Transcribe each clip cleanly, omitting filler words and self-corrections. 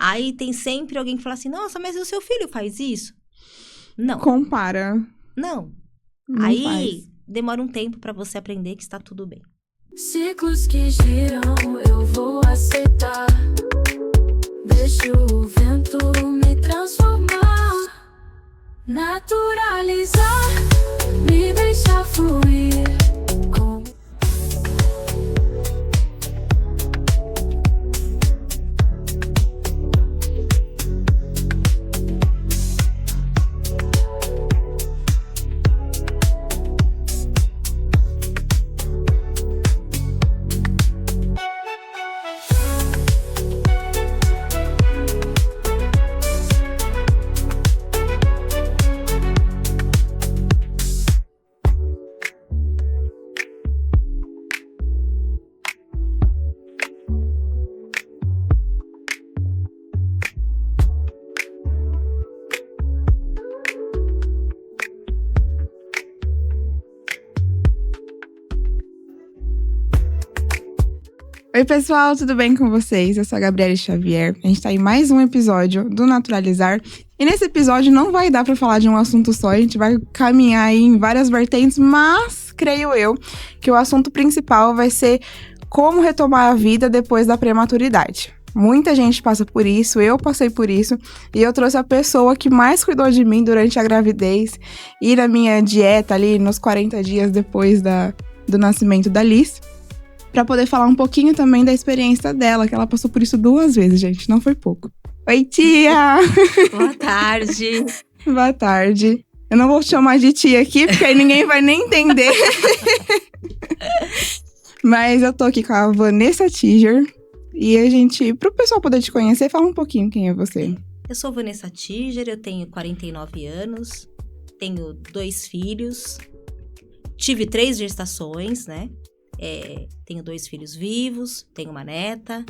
Aí tem sempre alguém que fala assim, nossa, mas o seu filho faz isso? Não. Compara. Não. Não Aí faz. demora um tempo pra você aprender que está tudo bem. Ciclos que giram, eu vou aceitar. Deixo o vento me transformar. Naturalizar, me deixar fluir. Oi, pessoal, tudo bem com vocês? Eu sou a Gabriele Xavier. A gente tá em mais um episódio do Naturalizar. E nesse episódio não vai dar pra falar de um assunto só, a gente vai caminhar aí em várias vertentes, mas creio eu que o assunto principal vai ser como retomar a vida depois da prematuridade. Muita gente passa por isso, eu passei por isso, e eu trouxe a pessoa que mais cuidou de mim durante a gravidez e na minha dieta ali nos 40 dias depois do nascimento da Liz, pra poder falar um pouquinho também da experiência dela, que ela passou por isso 2 vezes, gente, não foi pouco. Oi, tia! Boa tarde! Boa tarde. Eu não vou te chamar de tia aqui, porque aí ninguém vai nem entender. Mas eu tô aqui com a Vanessa Tiger. E a gente, pro pessoal poder te conhecer, fala um pouquinho quem é você. Eu sou Vanessa Tiger, eu tenho 49 anos, tenho 2 filhos, tive 3 gestações, né? Tenho 2 filhos vivos, tenho uma neta.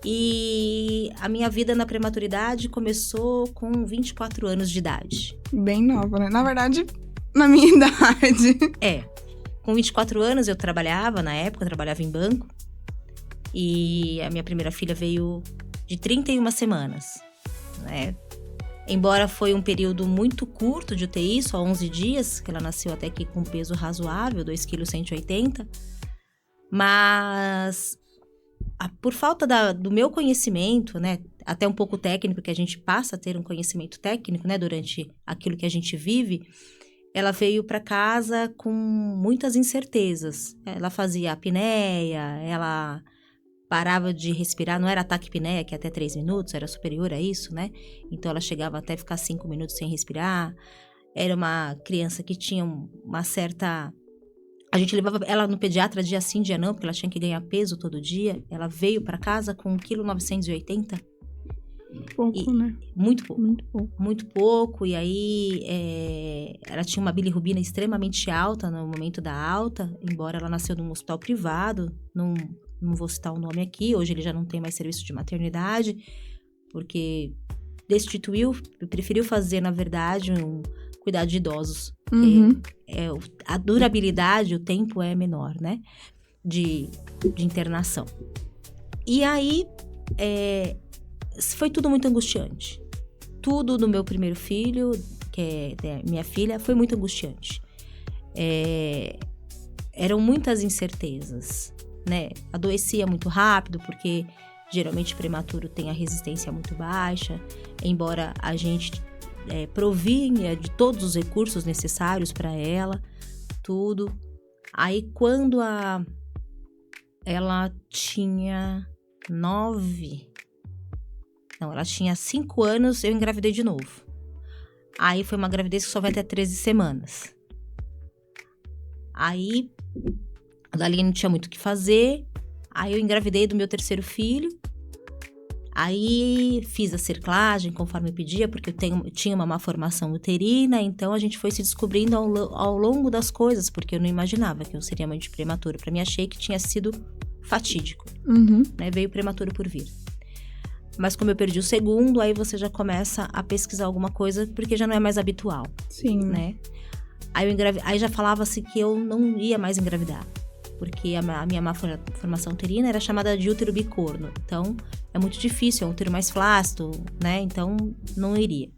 E a minha vida na prematuridade começou com 24 anos de idade. Bem nova, né? Na verdade, na minha idade. Com 24 anos eu trabalhava em banco. E a minha primeira filha veio de 31 semanas, né? Embora foi um período muito curto de UTI, só 11 dias, que ela nasceu até que com peso razoável, 2,180 kg. Mas por falta do meu conhecimento, né, até um pouco técnico, que a gente passa a ter um conhecimento técnico, né, durante aquilo que a gente vive, ela veio para casa com muitas incertezas. Ela fazia apneia, ela parava de respirar, não era taquipneia, que é até 3 minutos, era superior a isso, né? Então ela chegava até ficar 5 minutos sem respirar. Era uma criança que tinha uma certa... A gente levava ela no pediatra dia sim, dia não, porque ela tinha que ganhar peso todo dia. Ela veio para casa com 1,980 kg. Pouco, né? Muito pouco. Muito pouco. Muito pouco. E aí, ela tinha uma bilirrubina extremamente alta no momento da alta. Embora ela nasceu num hospital privado, não vou citar o nome aqui, hoje ele já não tem mais serviço de maternidade, porque preferiu fazer, na verdade, um cuidado de idosos. Uhum. A durabilidade, o tempo é menor, né, de internação. E aí, foi tudo muito angustiante. Tudo do meu primeiro filho, que é minha filha, foi muito angustiante. Eram muitas incertezas, né? Adoecia muito rápido, porque geralmente prematuro tem a resistência muito baixa, embora a gente provinha de todos os recursos necessários para ela, tudo. Aí quando ela tinha 5 anos, eu engravidei de novo. Aí foi uma gravidez que só vai até 13 semanas. Aí dali não tinha muito o que fazer. Aí eu engravidei do meu 3º filho. Aí fiz a cerclagem conforme pedia, porque eu tinha uma má formação uterina. Então a gente foi se descobrindo ao longo das coisas, porque eu não imaginava que eu seria mãe de prematuro. Pra mim, achei que tinha sido fatídico. Uhum. Né? Veio prematuro por vir. Mas como eu perdi o segundo, aí você já começa a pesquisar alguma coisa, porque já não é mais habitual. Sim. Né? Aí já falava-se que eu não ia mais engravidar. porque a minha má formação uterina era chamada de útero bicorno. Então, é muito difícil, é um útero mais flácido, né? Então, não iria.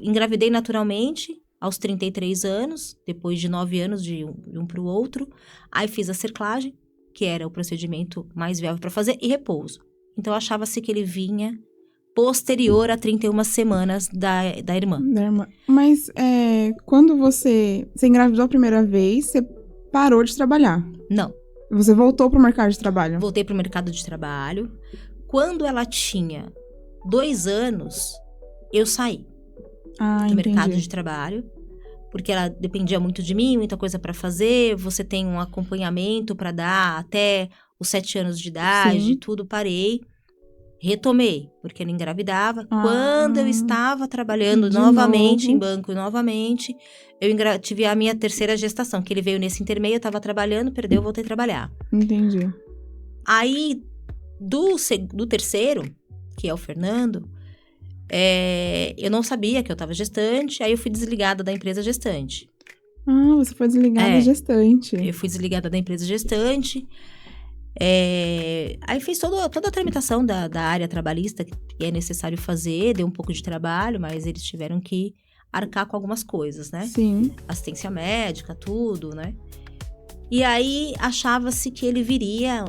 Engravidei naturalmente aos 33 anos, depois de 9 anos de um para o outro. Aí fiz a cerclagem, que era o procedimento mais viável para fazer, e repouso. Então, achava-se que ele vinha posterior a 31 semanas da irmã. Mas quando você engravidou a primeira vez, você parou de trabalhar? Não. Você voltou pro mercado de trabalho? Voltei pro mercado de trabalho. Quando ela tinha 2 anos, eu saí do mercado de trabalho. Porque ela dependia muito de mim, muita coisa para fazer. Você tem um acompanhamento para dar até os 7 anos de idade, tudo. Parei. Retomei, porque ela engravidava. Quando eu estava trabalhando novamente em banco, novamente, eu tive a minha terceira gestação, que ele veio nesse intermeio, eu estava trabalhando, perdeu, voltei a trabalhar. Entendi. Aí, do terceiro, que é o Fernando, eu não sabia que eu estava gestante, aí eu fui desligada da empresa gestante. Você foi desligada gestante. Eu fui desligada da empresa gestante. Aí fiz toda a tramitação da área trabalhista que é necessário fazer, deu um pouco de trabalho, mas eles tiveram que arcar com algumas coisas, né? Sim. Assistência médica, tudo, né? E aí achava-se que ele viria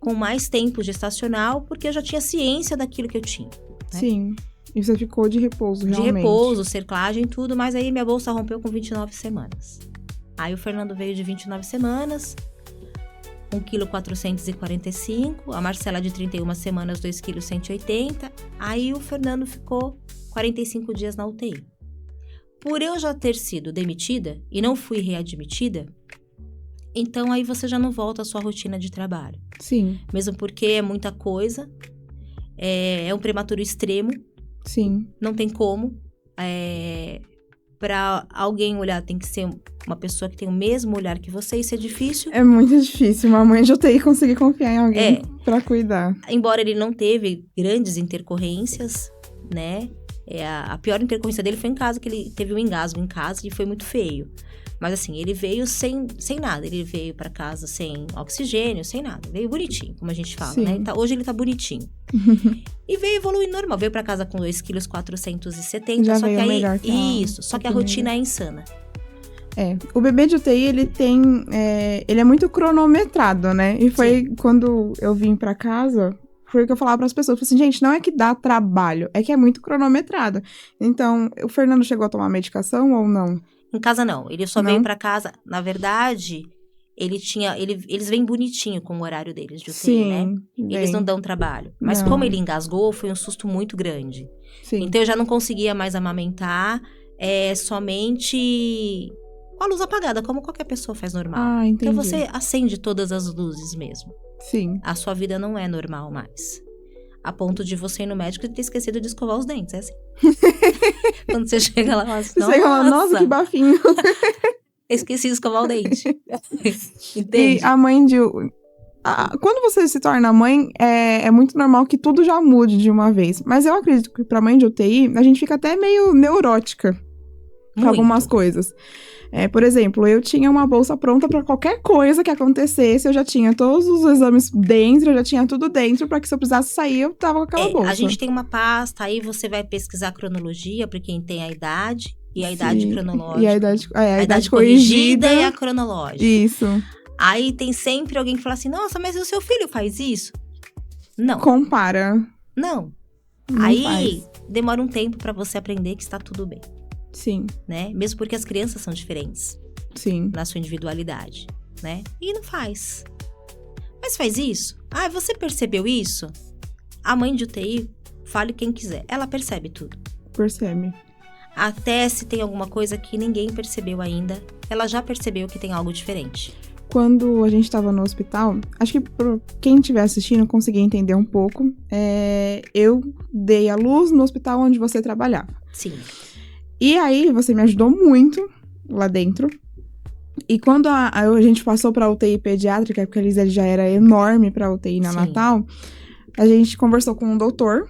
com mais tempo gestacional, porque eu já tinha ciência daquilo que eu tinha. Né? Sim. E você ficou de repouso, realmente. De repouso, cerclagem, tudo, mas aí minha bolsa rompeu com 29 semanas. Aí o Fernando veio de 29 semanas... 1,445 kg, a Marcela de 31 semanas, 2,180 kg. Aí o Fernando ficou 45 dias na UTI. Por eu já ter sido demitida e não fui readmitida, então aí você já não volta à sua rotina de trabalho. Sim. Mesmo porque é muita coisa, é um prematuro extremo. Sim. Não tem como. Pra alguém olhar, tem que ser uma pessoa que tem o mesmo olhar que você, isso é difícil. É muito difícil uma mãe de UTI conseguir confiar em alguém pra cuidar. Embora ele não teve grandes intercorrências, né? A pior intercorrência dele foi em casa, que ele teve um engasgo em casa e foi muito feio. Mas assim, ele veio sem nada. Ele veio pra casa sem oxigênio, sem nada. Veio bonitinho, como a gente fala, Sim. né? Hoje ele tá bonitinho. E veio evoluindo normal. Veio pra casa com 2,470 kg. Já só veio que aí, melhor que isso. Só que a rotina é insana. O bebê de UTI, ele é muito cronometrado, né? E foi quando eu vim pra casa, foi o que eu falava pras pessoas. Eu falei assim, gente, não é que dá trabalho, é que é muito cronometrado. Então, o Fernando chegou a tomar medicação ou não? Em casa não, ele só veio pra casa, na verdade, eles vêm bonitinho com o horário deles de UTI, Sim, né? Eles não dão trabalho. Mas como ele engasgou, foi um susto muito grande. Sim. Então eu já não conseguia mais amamentar, somente com a luz apagada, como qualquer pessoa faz normal. Entendi. Então você acende todas as luzes mesmo. Sim. A sua vida não é normal mais. A ponto de você ir no médico e ter esquecido de escovar os dentes, é assim. Quando você chega lá, você fala, nossa, que bafinho. Esqueci de escovar o dente. Entende? E a mãe de... Quando você se torna mãe, é muito normal que tudo já mude de uma vez. Mas eu acredito que pra mãe de UTI, a gente fica até meio neurótica pra algumas coisas. Por exemplo, eu tinha uma bolsa pronta pra qualquer coisa que acontecesse. Eu já tinha todos os exames dentro, eu já tinha tudo dentro, pra que se eu precisasse sair, eu tava com aquela bolsa. A gente tem uma pasta, aí você vai pesquisar a cronologia, pra quem tem a idade, e a idade cronológica. E a idade corrigida e a cronológica. Isso. Aí tem sempre alguém que fala assim, nossa, mas o seu filho faz isso? Não. Compara. Não. Não aí faz. Demora um tempo pra você aprender que está tudo bem. Sim. Né? Mesmo porque as crianças são diferentes. Sim. Na sua individualidade, né? E não faz. Mas faz isso? Você percebeu isso? A mãe de UTI, fale quem quiser, ela percebe tudo. Percebe. Até se tem alguma coisa que ninguém percebeu ainda, ela já percebeu que tem algo diferente. Quando a gente tava no hospital, acho que pra quem estiver assistindo conseguir entender um pouco, eu dei a luz no hospital onde você trabalhava. Sim. E aí, você me ajudou muito lá dentro. E quando a gente passou pra UTI pediátrica, porque ele já era enorme pra UTI neonatal, a gente conversou com um doutor.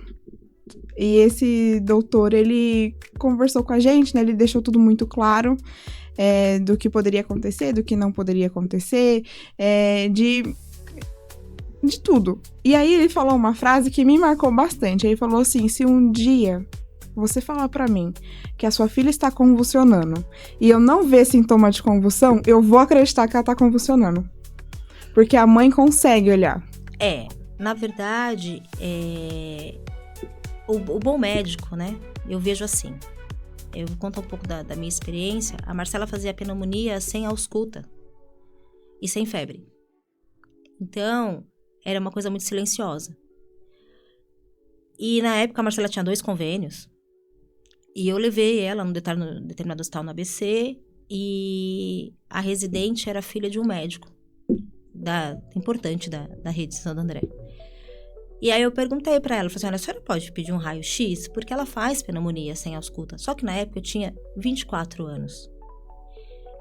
E esse doutor, ele conversou com a gente, né? Ele deixou tudo muito claro. do que poderia acontecer, do que não poderia acontecer, de tudo. E aí ele falou uma frase que me marcou bastante. Ele falou assim: se um dia você falar pra mim que a sua filha está convulsionando e eu não ver sintoma de convulsão, eu vou acreditar que ela tá convulsionando. Porque a mãe consegue olhar. Na verdade, o bom médico, né? Eu vejo assim. Eu vou contar um pouco da minha experiência. A Marcela fazia pneumonia sem ausculta e sem febre. Então, era uma coisa muito silenciosa. E na época a Marcela tinha 2 convênios. E eu levei ela num determinado hospital no ABC. E a residente era filha de um médico importante da rede de Santo André. E aí eu perguntei pra ela, falei assim: olha, a senhora pode pedir um raio-x? Porque ela faz pneumonia sem ausculta. Só que na época eu tinha 24 anos.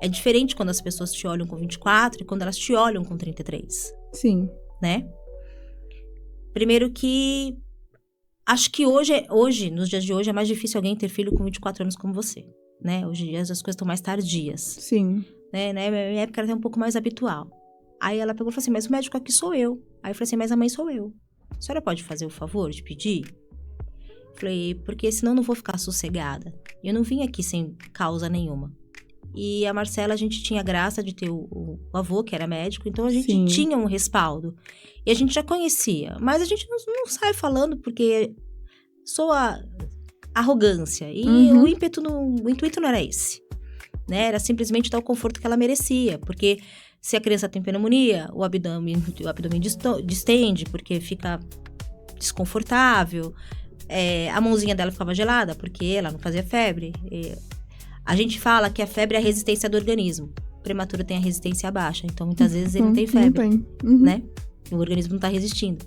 É diferente quando as pessoas te olham com 24 e quando elas te olham com 33. Sim. Né? Primeiro que acho que hoje, nos dias de hoje, é mais difícil alguém ter filho com 24 anos como você, né? Hoje em dia as coisas estão mais tardias. Sim. Né? Na minha época era até um pouco mais habitual. Aí ela pegou e falou assim: mas o médico aqui sou eu. Aí eu falei assim: mas a mãe sou eu. A senhora pode fazer o favor de pedir? Falei: porque senão eu não vou ficar sossegada. Eu não vim aqui sem causa nenhuma. E a Marcela, a gente tinha a graça de ter o avô, que era médico, então a gente Sim. tinha um respaldo. E a gente já conhecia, mas a gente não sai falando porque soa arrogância. E o intuito não era esse, né? Era simplesmente dar o conforto que ela merecia, porque se a criança tem pneumonia, o abdômen distende, porque fica desconfortável. A mãozinha dela ficava gelada, porque ela não fazia febre. A gente fala que a febre é a resistência do organismo. O prematuro tem a resistência baixa, então muitas vezes ele não tem febre, não tem. né? O organismo não tá resistindo.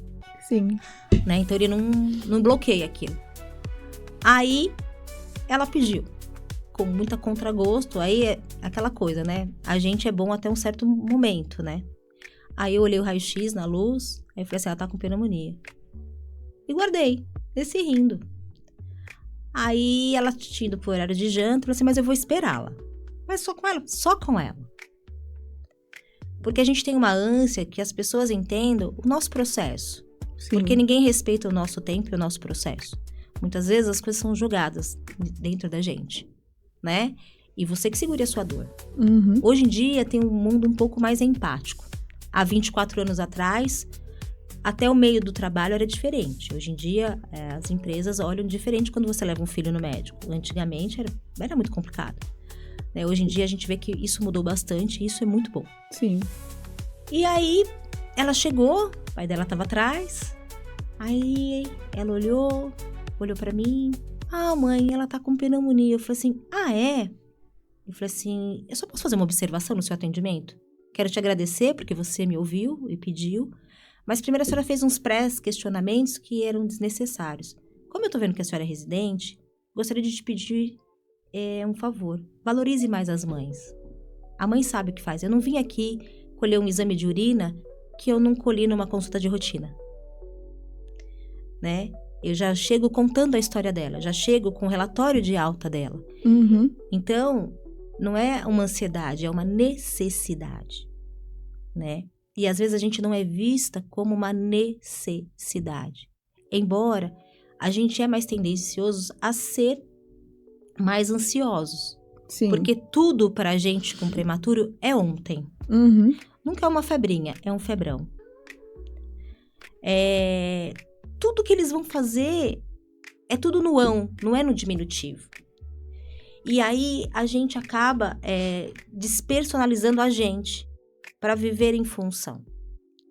Sim. Né? Então ele não bloqueia aquilo. Aí ela pediu, com muita contragosto. Aí é aquela coisa, né? A gente é bom até um certo momento, né? Aí eu olhei o raio-x na luz, aí eu falei assim: ela tá com pneumonia. E guardei, desci rindo. Aí ela tinha ido pro horário de janta, falou assim: mas eu vou esperá-la. Mas só com ela? Só com ela. Porque a gente tem uma ânsia que as pessoas entendam o nosso processo. Sim. Porque ninguém respeita o nosso tempo e o nosso processo. Muitas vezes as coisas são jogadas dentro da gente, né? E você que segure a sua dor. Hoje em dia tem um mundo um pouco mais empático. Há 24 anos atrás, até o meio do trabalho era diferente. Hoje em dia, as empresas olham diferente quando você leva um filho no médico. Antigamente era muito complicado. Né? Hoje em dia a gente vê que isso mudou bastante e isso é muito bom. Sim. E aí, ela chegou, o pai dela estava atrás. Aí ela olhou pra mim. Ah, mãe, ela tá com pneumonia. Eu falei assim: ah, é? Eu falei assim: eu só posso fazer uma observação no seu atendimento? Quero te agradecer porque você me ouviu e pediu. Mas primeiro a senhora fez uns questionamentos que eram desnecessários. Como eu tô vendo que a senhora é residente, gostaria de te pedir um favor. Valorize mais as mães. A mãe sabe o que faz. Eu não vim aqui colher um exame de urina que eu não colhi numa consulta de rotina. Né? Eu já chego contando a história dela, já chego com o relatório de alta dela. Então, não é uma ansiedade, é uma necessidade, né? E às vezes a gente não é vista como uma necessidade. Embora a gente é mais tendencioso a ser mais ansiosos. Sim. Porque tudo pra gente com prematuro é ontem. Nunca é uma febrinha, é um febrão. Tudo que eles vão fazer é tudo no ão, não é no diminutivo. E aí a gente acaba despersonalizando a gente para viver em função.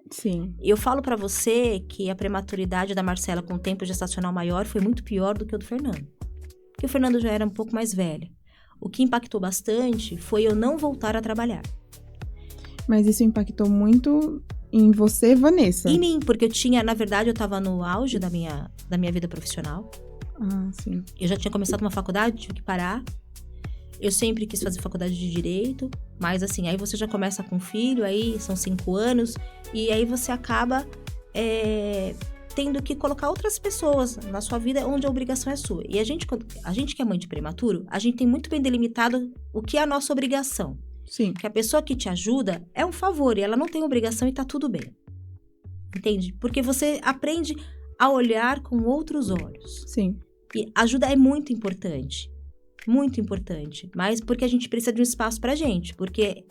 Sim. Eu falo para você que a prematuridade da Marcela com tempo gestacional maior foi muito pior do que o do Fernando. Porque o Fernando já era um pouco mais velho. O que impactou bastante foi eu não voltar a trabalhar. Mas isso impactou muito em você, Vanessa? Em mim, porque na verdade, eu tava no auge da minha vida profissional. Ah, sim. Eu já tinha começado uma faculdade, tive que parar. Eu sempre quis fazer faculdade de Direito, mas assim, aí você já começa com filho, aí são 5 anos, e aí você acaba tendo que colocar outras pessoas na sua vida onde a obrigação é sua. E a gente que é mãe de prematuro, a gente tem muito bem delimitado o que é a nossa obrigação. Sim. Que a pessoa que te ajuda é um favor e ela não tem obrigação e tá tudo bem. Entende? Porque você aprende a olhar com outros olhos. Sim. E ajuda é muito importante. Muito importante. Mas porque a gente precisa de um espaço pra gente. Porque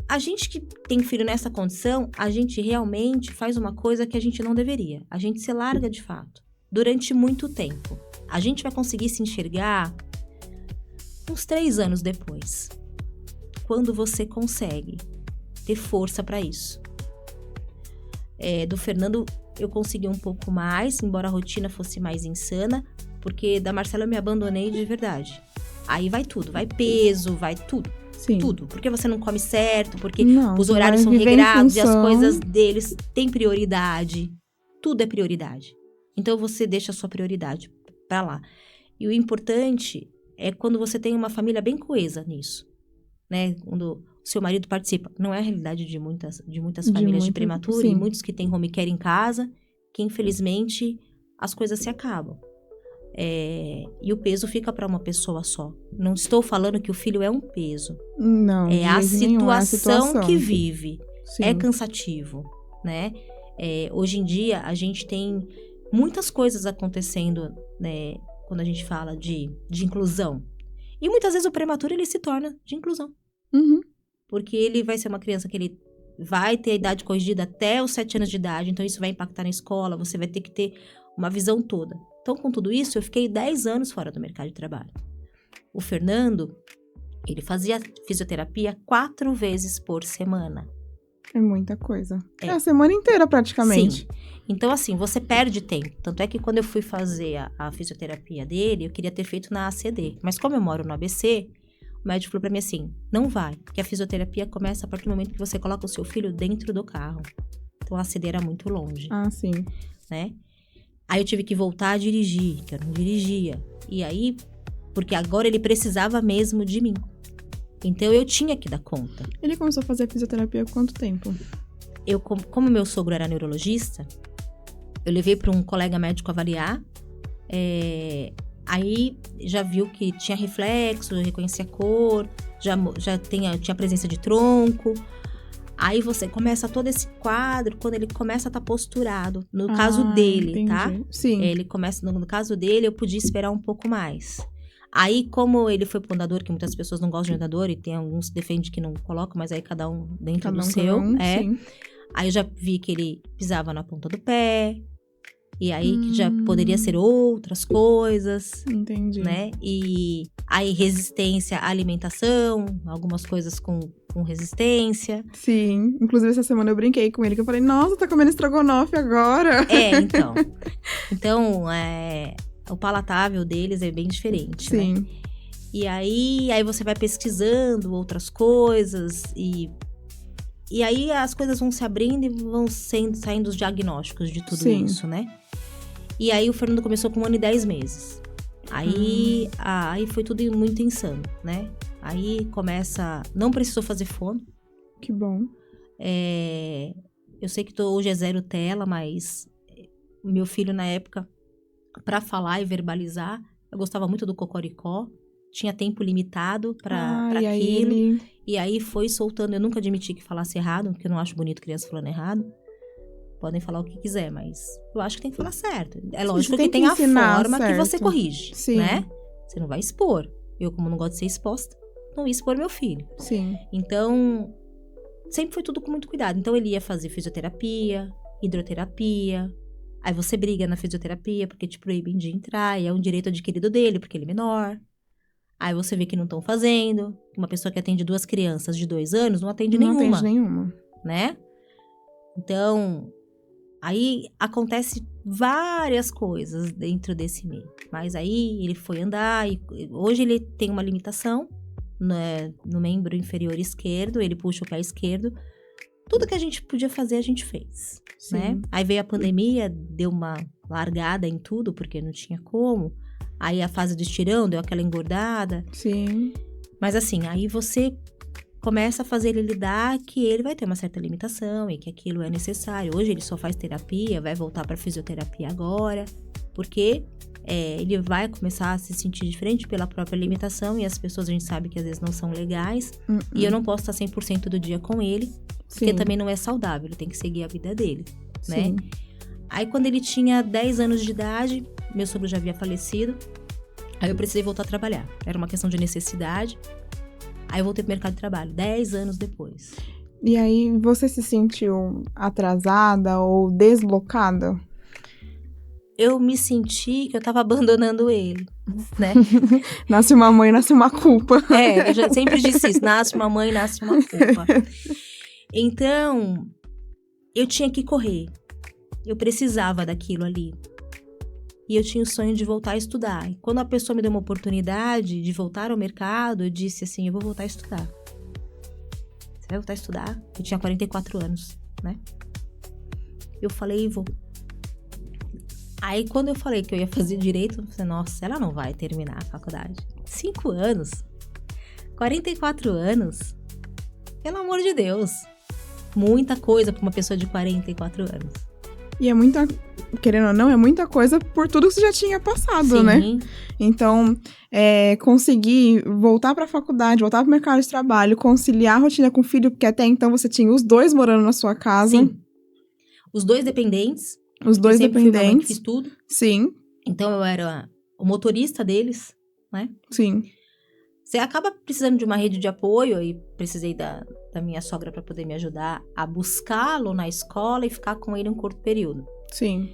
a gente que tem filho nessa condição, a gente realmente faz uma coisa que a gente não deveria. A gente se larga de fato. Durante muito tempo. A gente vai conseguir se enxergar uns 3 anos depois. Quando você consegue ter força pra isso. Do Fernando, eu consegui um pouco mais, embora a rotina fosse mais insana, porque da Marcela eu me abandonei de verdade. Aí vai tudo, vai peso, vai tudo. Sim. Tudo. Porque você não come certo, porque Não, os você horários vai são viver em regrados e as função. coisas deles têm prioridade. Tudo é prioridade. Então você deixa a sua prioridade pra lá. E o importante é quando você tem uma família bem coesa nisso. Né? Quando o seu marido participa. Não é a realidade de muitas famílias de prematuro sim. e muitos que têm home care em casa, que infelizmente as coisas se acabam. E o peso fica para uma pessoa só. Não estou falando que o filho é um peso. Não, É de a jeito nenhum, é a situação que vive. Sim. É cansativo, né? Hoje em dia, a gente tem muitas coisas acontecendo, né? Quando a gente fala de inclusão. E muitas vezes o prematuro, ele se torna de inclusão. Uhum. Porque ele vai ser uma criança que ele vai ter a idade corrigida até os 7 anos de idade. Então, isso vai impactar na escola. Você vai ter que ter uma visão toda. Então, com tudo isso, eu fiquei 10 anos fora do mercado de trabalho. O Fernando, ele fazia fisioterapia 4 vezes por semana. É muita coisa. É a semana inteira, praticamente. Sim. Então, assim, você perde tempo. Tanto é que quando eu fui fazer a fisioterapia dele, eu queria ter feito na ACD. Mas como eu moro no ABC, o médico falou pra mim assim, não vai. Porque a fisioterapia começa a partir do momento que você coloca o seu filho dentro do carro. Então, a ACD era muito longe. Ah, sim. Né? Aí eu tive que voltar a dirigir, que eu não dirigia. E aí, porque agora ele precisava mesmo de mim. Então eu tinha que dar conta. Ele começou a fazer fisioterapia há quanto tempo? Eu, como meu sogro era neurologista, eu levei para um colega médico avaliar. Aí já viu que tinha reflexo, reconhecia a cor, já tinha presença de tronco. Aí você começa todo esse quadro quando ele começa a estar posturado. No caso dele, entendi. tá? Sim. Ele começa, no caso dele, eu podia esperar um pouco mais. Aí, como ele foi pro andador, que muitas pessoas não gostam de andador, e tem alguns que defendem que não colocam, mas aí cada um dentro do seu. Sim. Aí eu já vi que ele pisava na ponta do pé. E aí que já poderia ser outras coisas. Entendi. Né? E aí resistência à alimentação, algumas coisas com resistência. Sim. Inclusive, essa semana eu brinquei com ele, que eu falei, nossa, tá comendo estrogonofe agora. Então. Então, o palatável deles é bem diferente, Sim. né? E aí você vai pesquisando outras coisas e aí as coisas vão se abrindo e vão saindo os diagnósticos de tudo isso, né? E aí o Fernando começou com 1 ano e 10 meses. Aí foi tudo muito insano, né? Aí não precisou fazer fono. Que bom. Eu sei que hoje é 0 tela, mas o meu filho na época, pra falar e verbalizar, eu gostava muito do cocoricó. Tinha tempo limitado pra aquilo. E aí foi soltando. Eu nunca admiti que falasse errado, porque eu não acho bonito criança falando errado. Podem falar o que quiser, mas eu acho que tem que falar certo. É lógico que tem a forma que você corrige, né? Você não vai expor. Eu, como não gosto de ser exposta, não ia expor meu filho. Sim. Então, sempre foi tudo com muito cuidado. Então, ele ia fazer fisioterapia, hidroterapia. Aí você briga na fisioterapia porque te proíbem de entrar. E é um direito adquirido dele, porque ele é menor. Aí você vê que não estão fazendo. Uma pessoa que atende 2 crianças de 2 anos não atende nenhuma. Não atende nenhuma. Né? Então, aí acontece várias coisas dentro desse meio. Mas aí ele foi andar e hoje ele tem uma limitação, né, no membro inferior esquerdo, ele puxa o pé esquerdo. Tudo que a gente podia fazer, a gente fez, né? Aí veio a pandemia, deu uma largada em tudo, porque não tinha como. Aí a fase do estirão deu aquela engordada. Sim. Mas assim, aí você começa a fazer ele lidar que ele vai ter uma certa limitação e que aquilo é necessário. Hoje ele só faz terapia, vai voltar para fisioterapia agora, porque ele vai começar a se sentir diferente pela própria limitação, e as pessoas a gente sabe que às vezes não são legais, e eu não posso estar 100% do dia com ele, porque também não é saudável, ele tem que seguir a vida dele, né? Aí quando ele tinha 10 anos de idade, meu sogro já havia falecido, aí eu precisei voltar a trabalhar, era uma questão de necessidade, aí eu voltei pro mercado de trabalho, 10 anos depois. E aí, você se sentiu atrasada ou deslocada? Eu me senti que eu tava abandonando ele, né? Nasce uma mãe, nasce uma culpa. Eu já sempre disse isso, nasce uma mãe, nasce uma culpa. Então, eu tinha que correr. Eu precisava daquilo ali. E eu tinha o sonho de voltar a estudar. E quando a pessoa me deu uma oportunidade de voltar ao mercado, eu disse assim, eu vou voltar a estudar. Você vai voltar a estudar? Eu tinha 44 anos, né? Eu falei, vou. Aí, quando eu falei que eu ia fazer direito, eu falei, nossa, ela não vai terminar a faculdade. 5 anos. 44 anos. Pelo amor de Deus. Muita coisa para uma pessoa de 44 anos. E é muita, querendo ou não, é muita coisa por tudo que você já tinha passado, Sim. né? Então, conseguir voltar pra faculdade, voltar pro mercado de trabalho, conciliar a rotina com o filho, porque até então você tinha os dois morando na sua casa. Sim. Os dois dependentes. Os dois eu sempre fui uma mãe que dependentes. fiz tudo. Sim, Então, eu era o motorista deles, né? sim. Você acaba precisando de uma rede de apoio, e precisei da minha sogra para poder me ajudar a buscá-lo na escola e ficar com ele um curto período. Sim.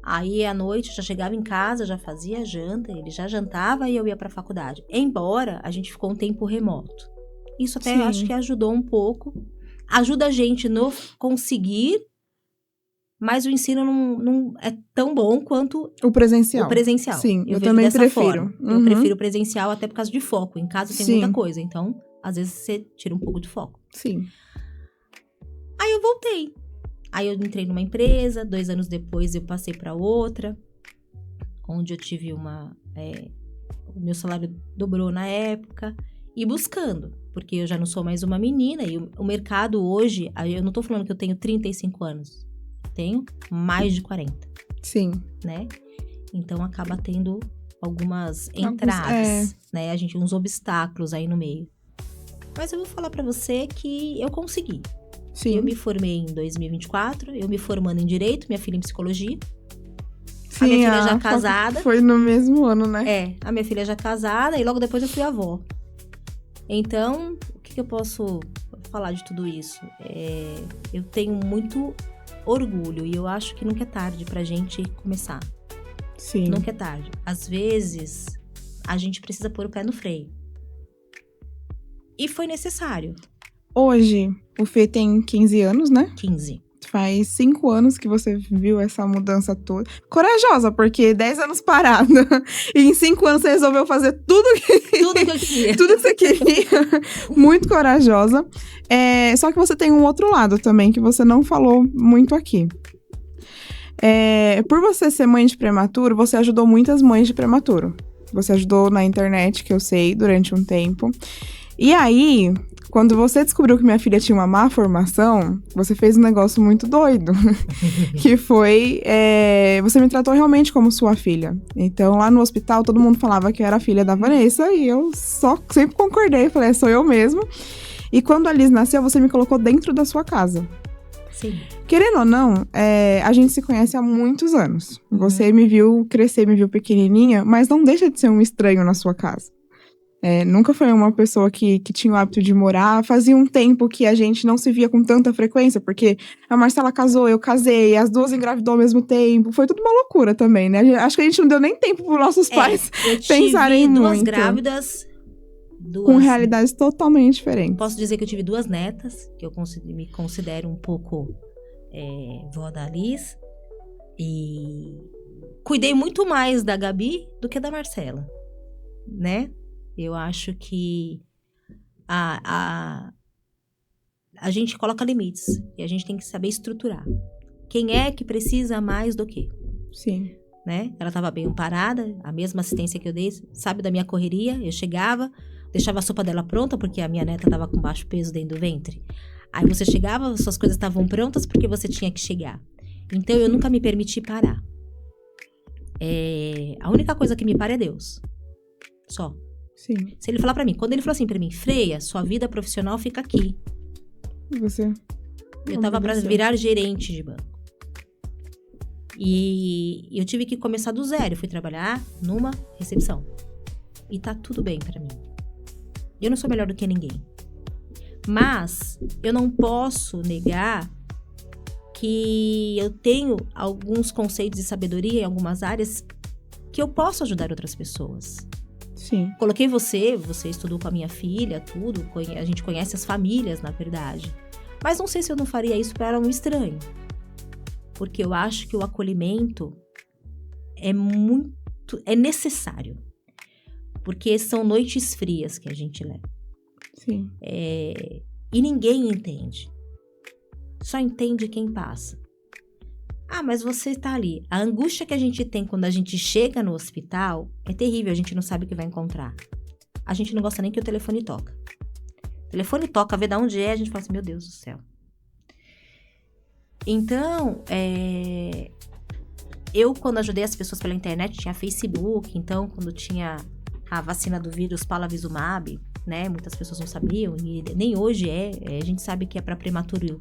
Aí, à noite, eu já chegava em casa, já fazia janta, ele já jantava e eu ia para a faculdade. Embora a gente ficou um tempo remoto. Isso até eu acho que ajudou um pouco. Ajuda a gente no conseguir, mas o ensino não é tão bom quanto O presencial. o presencial. Sim, eu vejo também dessa prefiro. forma. Eu prefiro o presencial até por causa de foco. Em casa tem Sim. muita coisa, então às vezes você tira um pouco de foco. Sim. Aí eu voltei. Aí eu entrei numa empresa, 2 anos depois eu passei para outra, onde eu tive o meu salário dobrou na época, e buscando, porque eu já não sou mais uma menina, e o mercado hoje, eu não tô falando que eu tenho 35 anos, tenho mais de 40, Sim. né? Então acaba tendo algumas entraves, né? Uns obstáculos aí no meio. Mas eu vou falar pra você que eu consegui. Sim. Eu me formei em 2024, eu me formando em Direito, minha filha em Psicologia. Sim, a minha filha já casada. Foi no mesmo ano, né? A minha filha já casada, e logo depois eu fui avó. Então, o que eu posso falar de tudo isso? Eu tenho muito orgulho, e eu acho que nunca é tarde pra gente começar. Sim. Nunca é tarde. Às vezes, a gente precisa pôr o pé no freio. E foi necessário. Hoje, o Fê tem 15 anos, né? 15. Faz 5 anos que você viu essa mudança toda. Corajosa, porque 10 anos parada. E em 5 anos você resolveu fazer tudo que que eu queria. tudo que você queria. Muito corajosa. Só que você tem um outro lado também, que você não falou muito aqui. Por você ser mãe de prematuro, você ajudou muitas mães de prematuro. Você ajudou na internet, que eu sei, durante um tempo. E aí, quando você descobriu que minha filha tinha uma má formação, você fez um negócio muito doido. Que foi, você me tratou realmente como sua filha. Então, lá no hospital, todo mundo falava que eu era a filha da Vanessa, e eu sempre concordei, falei, sou eu mesmo. E quando a Liz nasceu, você me colocou dentro da sua casa. Sim. Querendo ou não, a gente se conhece há muitos anos. Você me viu crescer, me viu pequenininha, mas não deixa de ser um estranho na sua casa. Nunca foi uma pessoa que tinha o hábito de morar. Fazia um tempo que a gente não se via com tanta frequência, porque a Marcela casou, eu casei, as duas engravidou ao mesmo tempo. Foi tudo uma loucura também, né? Acho que a gente não deu nem tempo para nossos pais pensarem muito. Eu tive 2 grávidas. Com realidades totalmente diferentes. Posso dizer que eu tive 2 netas, que eu me considero um pouco vó da Liz. E cuidei muito mais da Gabi do que da Marcela, né? Eu acho que a gente coloca limites e a gente tem que saber estruturar. Quem é que precisa mais do que? Sim. Né? Ela estava bem amparada, a mesma assistência que eu dei, sabe da minha correria. Eu chegava, deixava a sopa dela pronta porque a minha neta tava com baixo peso dentro do ventre. Aí você chegava, suas coisas estavam prontas porque você tinha que chegar. Então, eu nunca me permiti parar. A única coisa que me para é Deus. Só. Sim. Se ele falar pra mim, quando ele falou assim pra mim, Freia, sua vida profissional fica aqui. E você? Eu tava pra virar gerente de banco. E eu tive que começar do zero. Eu fui trabalhar numa recepção. E tá tudo bem pra mim. Eu não sou melhor do que ninguém. Mas eu não posso negar que eu tenho alguns conceitos de sabedoria em algumas áreas que eu posso ajudar outras pessoas. Sim. Coloquei você estudou com a minha filha, tudo. A gente conhece as famílias, na verdade. Mas não sei se eu não faria isso para um estranho. Porque eu acho que o acolhimento é necessário. Porque são noites frias que a gente leva. Sim. E ninguém entende. Só entende quem passa. Ah, mas você tá ali. A angústia que a gente tem quando a gente chega no hospital é terrível. A gente não sabe o que vai encontrar. A gente não gosta nem que o telefone toca. O telefone toca, vê de onde é, a gente fala assim, meu Deus do céu. Então, eu quando ajudei as pessoas pela internet, tinha Facebook. Então, quando tinha a vacina do vírus Palavizumab, né? Muitas pessoas não sabiam, e nem hoje a gente sabe que é para prematuro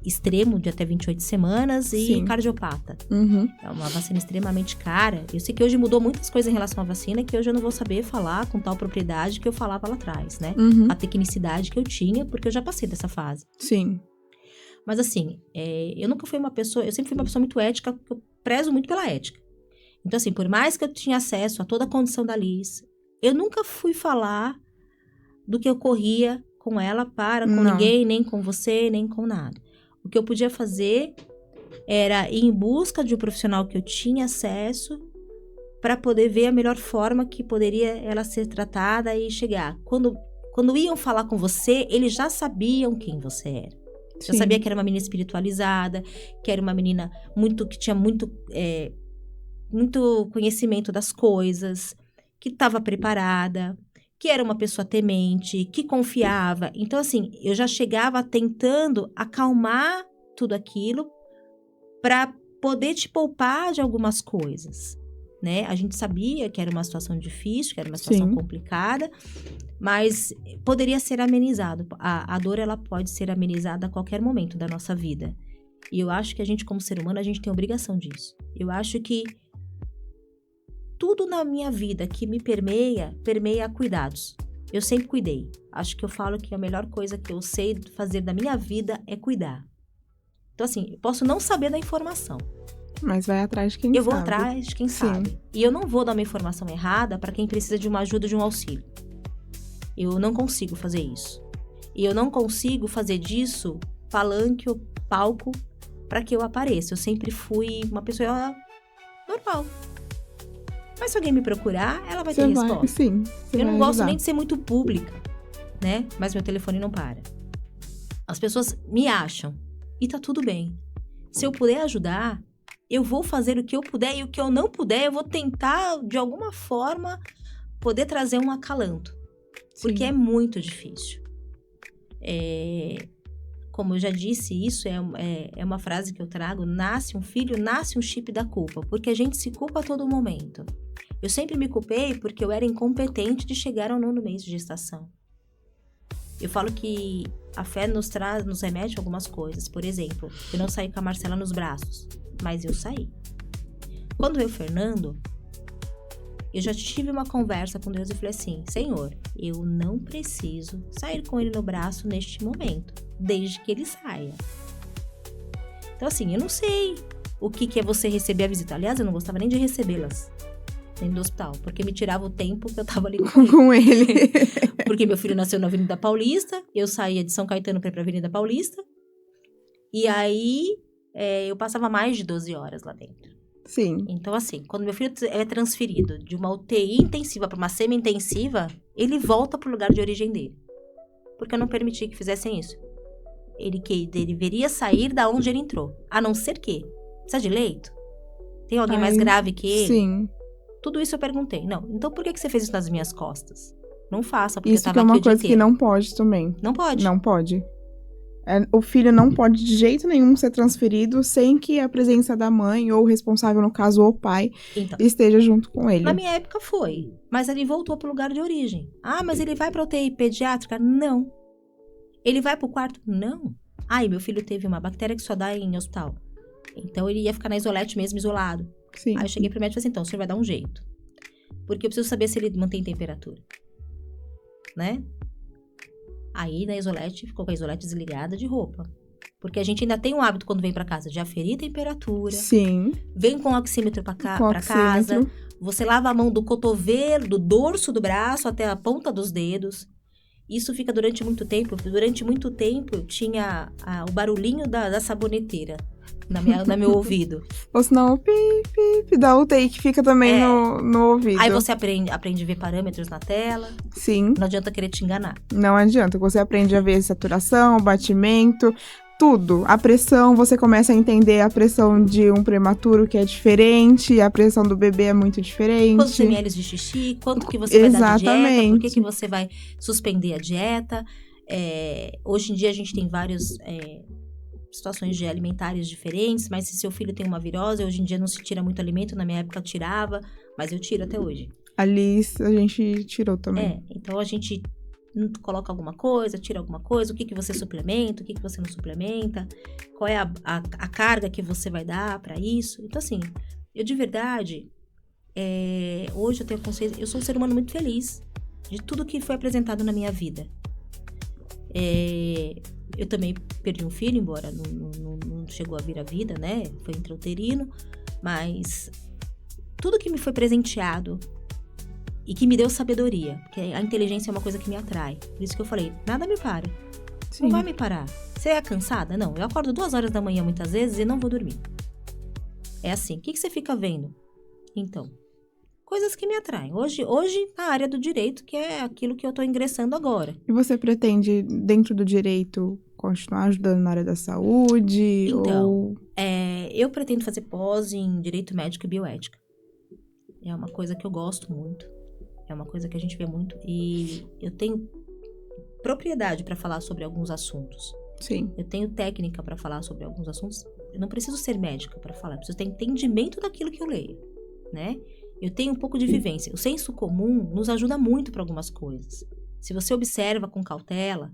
extremo, de até 28 semanas, e Sim. cardiopata. Uhum. É uma vacina extremamente cara. Eu sei que hoje mudou muitas coisas em relação à vacina, que hoje eu não vou saber falar com tal propriedade que eu falava lá atrás, né? Uhum. A tecnicidade que eu tinha, porque eu já passei dessa fase. Sim. Mas assim, eu nunca fui uma pessoa, eu sempre fui uma pessoa muito ética, eu prezo muito pela ética. Então assim, por mais que eu tinha acesso a toda a condição da Liz, eu nunca fui falar do que ocorria com ela com Não. ninguém, nem com você, nem com nada. O que eu podia fazer era ir em busca de um profissional que eu tinha acesso para poder ver a melhor forma que poderia ela ser tratada e chegar. Quando iam falar com você, eles já sabiam quem você era. Já Sim. sabia que era uma menina espiritualizada, que era uma menina que tinha muito conhecimento das coisas, que estava preparada, que era uma pessoa temente, que confiava. Então, assim, eu já chegava tentando acalmar tudo aquilo para poder te poupar de algumas coisas, né? A gente sabia que era uma situação difícil, que era uma situação Sim. complicada, mas poderia ser amenizado. A dor, ela pode ser amenizada a qualquer momento da nossa vida. E eu acho que a gente, como ser humano, a gente tem obrigação disso. Eu acho que tudo na minha vida que me permeia cuidados. Eu sempre cuidei. Acho que eu falo que a melhor coisa que eu sei fazer da minha vida é cuidar. Então, assim, eu posso não saber da informação. Mas vai atrás de quem sabe. Eu vou atrás de quem Sim. sabe. E eu não vou dar uma informação errada para quem precisa de uma ajuda, de um auxílio. Eu não consigo fazer isso. E eu não consigo fazer disso palanque ou palco para que eu apareça. Eu sempre fui uma pessoa normal. Mas se alguém me procurar, ela vai ter resposta. Sim. Eu não gosto nem de ser muito pública, né? Mas meu telefone não para. As pessoas me acham. E tá tudo bem. Se eu puder ajudar, eu vou fazer o que eu puder. E o que eu não puder, eu vou tentar, de alguma forma, poder trazer um acalanto. Porque é muito difícil. Como eu já disse, isso é uma frase que eu trago. Nasce um filho, nasce um chip da culpa. Porque a gente se culpa a todo momento. Eu sempre me culpei porque eu era incompetente de chegar ao 9º mês de gestação. Eu falo que a fé nos remete a algumas coisas. Por exemplo, eu não saí com a Marcela nos braços, mas eu saí. Quando veio o Fernando, eu já tive uma conversa com Deus e falei assim, Senhor, eu não preciso sair com ele no braço neste momento, desde que ele saia. Então assim, eu não sei o que é você receber a visita. Aliás, eu não gostava nem de recebê-las dentro do hospital, porque me tirava o tempo que eu tava ali com ele. Porque meu filho nasceu na Avenida Paulista, eu saía de São Caetano para ir pra Avenida Paulista, e aí eu passava mais de 12 horas lá dentro. Sim. Então, assim, quando meu filho é transferido de uma UTI intensiva para uma semi-intensiva, ele volta pro lugar de origem dele. Porque eu não permiti que fizessem isso. Ele deveria sair da onde ele entrou. A não ser que precisa de leito? Tem alguém mais grave que ele? Sim. Tudo isso eu perguntei. Não, então por que você fez isso nas minhas costas? Não faça, porque eu Isso tava que é aqui uma o dia coisa que inteiro. não pode também. Não pode. Não pode. O filho não pode de jeito nenhum ser transferido sem que a presença da mãe, ou o responsável, no caso, o pai, Então, esteja junto com ele. na minha época foi, mas ele voltou pro lugar de origem. Ah, mas ele vai pra UTI pediátrica? Não. Ele vai pro quarto? Não. Ah, e meu filho teve uma bactéria que só dá em hospital. Então ele ia ficar na isolete mesmo, isolado. Sim. Aí eu cheguei pro médico e falei assim, então, o senhor vai dar um jeito. Porque eu preciso saber se ele mantém temperatura. Né? Aí na isolete, ficou com a isolete desligada de roupa. Porque a gente ainda tem um hábito quando vem pra casa de aferir temperatura. Sim. Vem com oxímetro pra Com casa. oxímetro. Você lava a mão do cotovelo, do dorso do braço até a ponta dos dedos. Isso fica durante muito tempo. Durante muito tempo, tinha o barulhinho da saboneteira no meu ouvido. Ou senão o pi, da UTI, que fica também no ouvido. Aí você aprende a ver parâmetros na tela. Sim. Não adianta querer te enganar. Não adianta. Você aprende a ver saturação, batimento, tudo. A pressão, você começa a entender a pressão de um prematuro que é diferente, a pressão do bebê é muito diferente. Quantos ml de xixi, quanto que você vai dar de dieta, por que você vai suspender a dieta. Hoje em dia a gente tem várias situações de alimentares diferentes, mas se seu filho tem uma virose, hoje em dia não se tira muito alimento, na minha época tirava, mas eu tiro até hoje. Ali a gente tirou também. Então a gente coloca alguma coisa, tira alguma coisa, o que você suplementa, o que você não suplementa, qual é a carga que você vai dar pra isso. Então assim, eu de verdade, hoje eu tenho consciência, eu sou um ser humano muito feliz de tudo que foi apresentado na minha vida. Eu também perdi um filho, embora não chegou a vir à vida, né? Foi intrauterino, mas tudo que me foi presenteado e que me deu sabedoria, porque a inteligência é uma coisa que me atrai. Por isso que eu falei, nada me para. Sim. Não vai me parar. Você é cansada? Não, eu acordo 2 horas da manhã muitas vezes e não vou dormir. É assim, o que você fica vendo? Então, coisas que me atraem. Hoje na área do direito, que é aquilo que eu tô ingressando agora. E você pretende, dentro do direito, continuar ajudando na área da saúde? Então, eu pretendo fazer pós em Direito Médico e Bioética. É uma coisa que eu gosto muito. É uma coisa que a gente vê muito. E eu tenho propriedade para falar sobre alguns assuntos. Sim. Eu tenho técnica para falar sobre alguns assuntos. Eu não preciso ser médica para falar. Eu preciso ter entendimento daquilo que eu leio, né? Eu tenho um pouco de vivência. O senso comum nos ajuda muito para algumas coisas. Se você observa com cautela,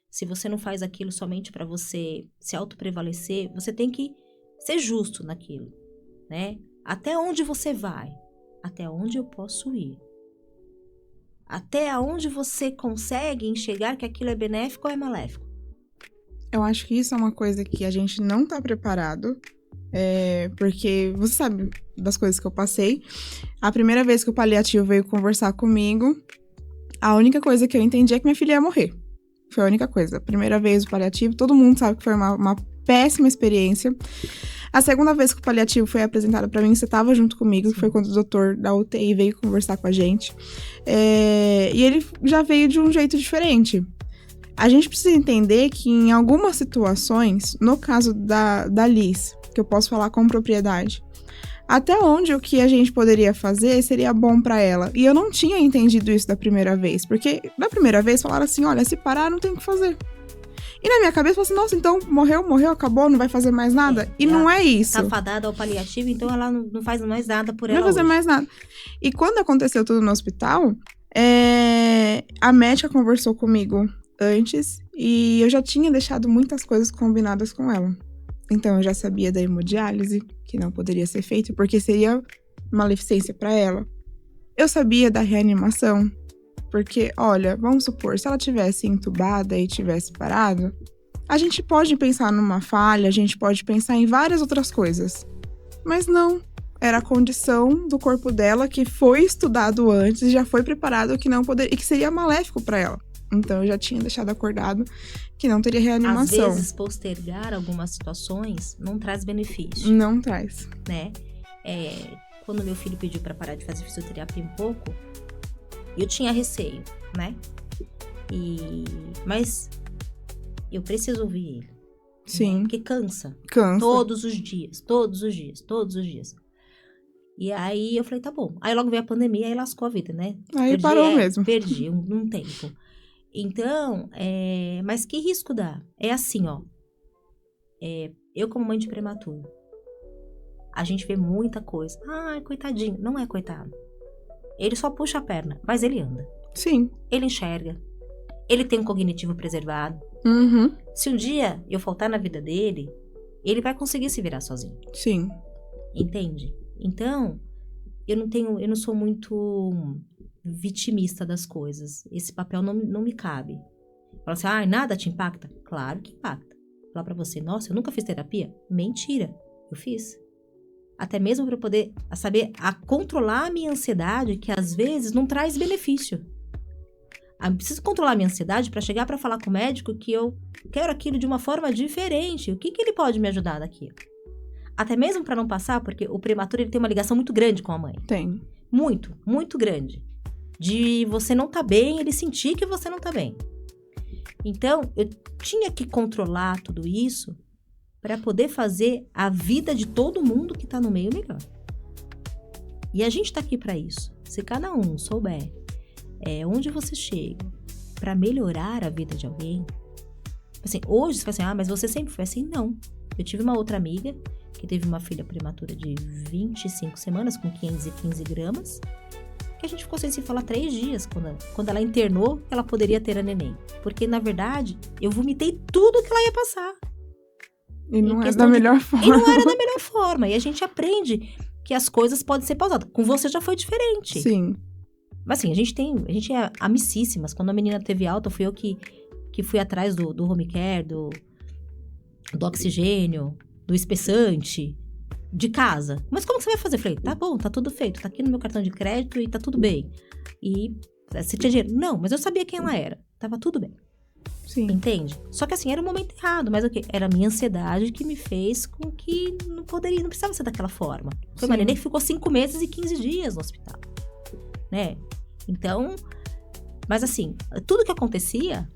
se você não faz aquilo somente para você se autoprevalecer, você tem que ser justo naquilo, né? Até onde você vai? Até onde eu posso ir? Até onde você consegue enxergar que aquilo é benéfico ou é maléfico? Eu acho que isso é uma coisa que a gente não tá preparado. Porque você sabe das coisas que eu passei. A primeira vez que o paliativo veio conversar comigo, a única coisa que eu entendi é que minha filha ia morrer. Foi a única coisa. A primeira vez o paliativo, todo mundo sabe que foi uma péssima experiência. A segunda vez que o paliativo foi apresentado pra mim, você tava junto comigo, que foi quando o doutor da UTI veio conversar com a gente. E ele já veio de um jeito diferente. A gente precisa entender que em algumas situações, no caso da Liz, que eu posso falar com propriedade, até onde o que a gente poderia fazer seria bom pra ela. E eu não tinha entendido isso da primeira vez, porque da primeira vez falaram assim, olha, se parar não tem o que fazer. E na minha cabeça, eu falei assim, nossa, então morreu, acabou, não vai fazer mais nada? E não é isso. Tá fadada ao paliativo, então ela não faz mais nada por ela Não vai fazer hoje. mais nada. E quando aconteceu tudo no hospital, a médica conversou comigo antes e eu já tinha deixado muitas coisas combinadas com ela. Então, eu já sabia da hemodiálise, que não poderia ser feito, porque seria maleficência para ela. Eu sabia da reanimação, porque, olha, vamos supor, se ela tivesse entubada e tivesse parado, a gente pode pensar numa falha, a gente pode pensar em várias outras coisas. Mas não, era a condição do corpo dela que foi estudado antes, já foi preparado que não poderia, e que seria maléfico para ela. Então, eu já tinha deixado acordado que não teria reanimação. Às vezes, postergar algumas situações não traz benefício. Não traz. Né? Quando meu filho pediu para parar de fazer fisioterapia um pouco, eu tinha receio, né? Mas eu preciso ouvir ele. Sim. Né? Porque cansa. Cansa. Todos os dias. E aí eu falei, tá bom. Aí logo veio a pandemia, aí lascou a vida, né? Aí parou mesmo. Perdi um tempo. Então, mas que risco dá? É assim, ó. Eu como mãe de prematuro, a gente vê muita coisa. Ai, coitadinho. Não é coitado. Ele só puxa a perna, mas ele anda. Sim. Ele enxerga. Ele tem um cognitivo preservado. Uhum. Se um dia eu faltar na vida dele, ele vai conseguir se virar sozinho. Sim. Entende? Então, eu não sou muito vitimista das coisas. Esse papel não me cabe. Fala assim, nada te impacta? Claro que impacta. Falar pra você, nossa, eu nunca fiz terapia? Mentira, eu fiz. Até mesmo para eu poder saber controlar a minha ansiedade, que às vezes não traz benefício. Eu preciso controlar a minha ansiedade para chegar para falar com o médico que eu quero aquilo de uma forma diferente. O que ele pode me ajudar daquilo? Até mesmo para não passar, porque o prematuro ele tem uma ligação muito grande com a mãe. Tem. Muito, muito grande. De você não tá bem, ele sentir que você não tá bem. Então, eu tinha que controlar tudo isso para poder fazer a vida de todo mundo que tá no meio melhor. E a gente tá aqui para isso. Se cada um souber onde você chega para melhorar a vida de alguém. Assim, hoje você fala assim, mas você sempre foi assim? Não. Eu tive uma outra amiga que teve uma filha prematura de 25 semanas, com 515 gramas, que a gente ficou sem se falar 3 dias, quando ela internou, ela poderia ter a neném. Porque, na verdade, eu vomitei tudo que ela ia passar. E não é da melhor forma. E não era da melhor forma. E a gente aprende que as coisas podem ser pausadas. Com você já foi diferente. Sim. Mas assim, a gente é amicíssimas. Quando a menina teve alta, fui eu que fui atrás do home care, do oxigênio, do espessante, de casa. Mas como que você vai fazer? Eu falei, tá bom, tá tudo feito. Tá aqui no meu cartão de crédito e tá tudo bem. E você tinha dinheiro? Não, mas eu sabia quem ela era. Tava tudo bem. Sim. Entende? Só que assim, era o momento errado. Mas o quê? Era a minha ansiedade que me fez com que não precisava ser daquela forma. Foi uma neném que ficou 5 meses e 15 dias no hospital. Né? Então, mas assim, tudo que acontecia,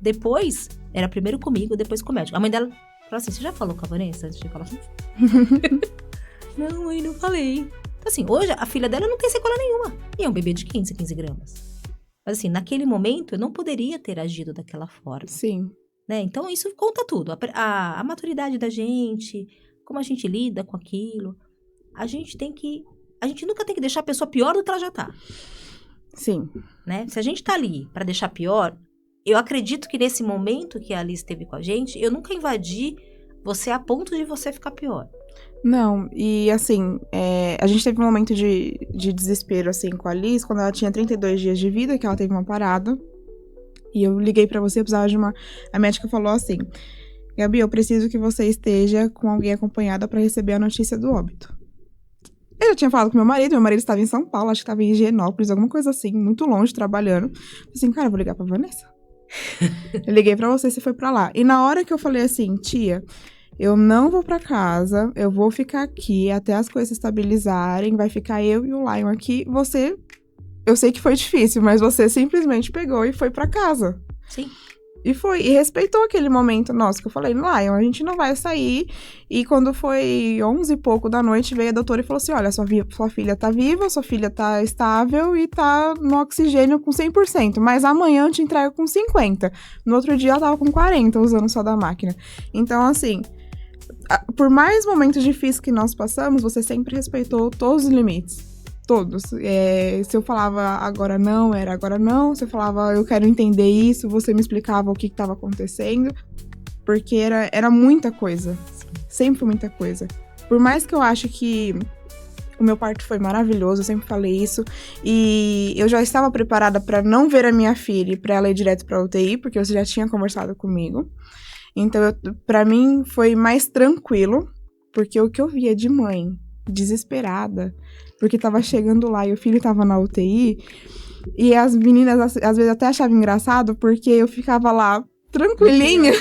depois, era primeiro comigo, depois com o médico. A mãe dela falou assim, você já falou com a Vanessa antes de falar assim? Não, mãe, não falei. Então assim, hoje a filha dela não tem sequela nenhuma. E é um bebê de 15 gramas. Mas assim, naquele momento, eu não poderia ter agido daquela forma. Sim. Né? Então, isso conta tudo. A maturidade da gente, como a gente lida com aquilo. A gente nunca tem que deixar a pessoa pior do que ela já tá. Sim. Né? Se a gente tá ali pra deixar pior, eu acredito que nesse momento que a Alice esteve com a gente, eu nunca invadi você a ponto de você ficar pior. Não, e assim, a gente teve um momento de desespero, assim, com a Alice, quando ela tinha 32 dias de vida, que ela teve uma parada. E eu liguei pra você, eu precisava de A médica falou assim, Gabi, eu preciso que você esteja com alguém acompanhada pra receber a notícia do óbito. Eu já tinha falado com meu marido estava em São Paulo, acho que estava em Higienópolis, alguma coisa assim, muito longe, trabalhando. Falei assim, cara, eu vou ligar pra Vanessa. Eu liguei pra você foi pra lá. E na hora que eu falei assim, tia, eu não vou pra casa, eu vou ficar aqui até as coisas se estabilizarem, vai ficar eu e o Lion aqui, eu sei que foi difícil, mas você simplesmente pegou e foi pra casa. Sim. E respeitou aquele momento nosso, que eu falei, Lion, a gente não vai sair. E quando foi 11 e pouco da noite, veio a doutora e falou assim, olha, sua filha tá viva, sua filha tá estável e tá no oxigênio com 100%, mas amanhã eu te entrego com 50%. No outro dia ela tava com 40%, usando só da máquina. Então, assim, por mais momentos difíceis que nós passamos, você sempre respeitou todos os limites. Todos. Se eu falava agora não, era agora não. Se eu falava eu quero entender isso, você me explicava o que estava acontecendo. Porque era muita coisa. Sempre foi muita coisa. Por mais que eu acho que o meu parto foi maravilhoso, eu sempre falei isso. E eu já estava preparada para não ver a minha filha e para ela ir direto para UTI, porque você já tinha conversado comigo. Então, para mim, foi mais tranquilo. Porque o que eu via de mãe desesperada, porque tava chegando lá e o filho tava na UTI, e as meninas às vezes até achavam engraçado, porque eu ficava lá tranquilinha.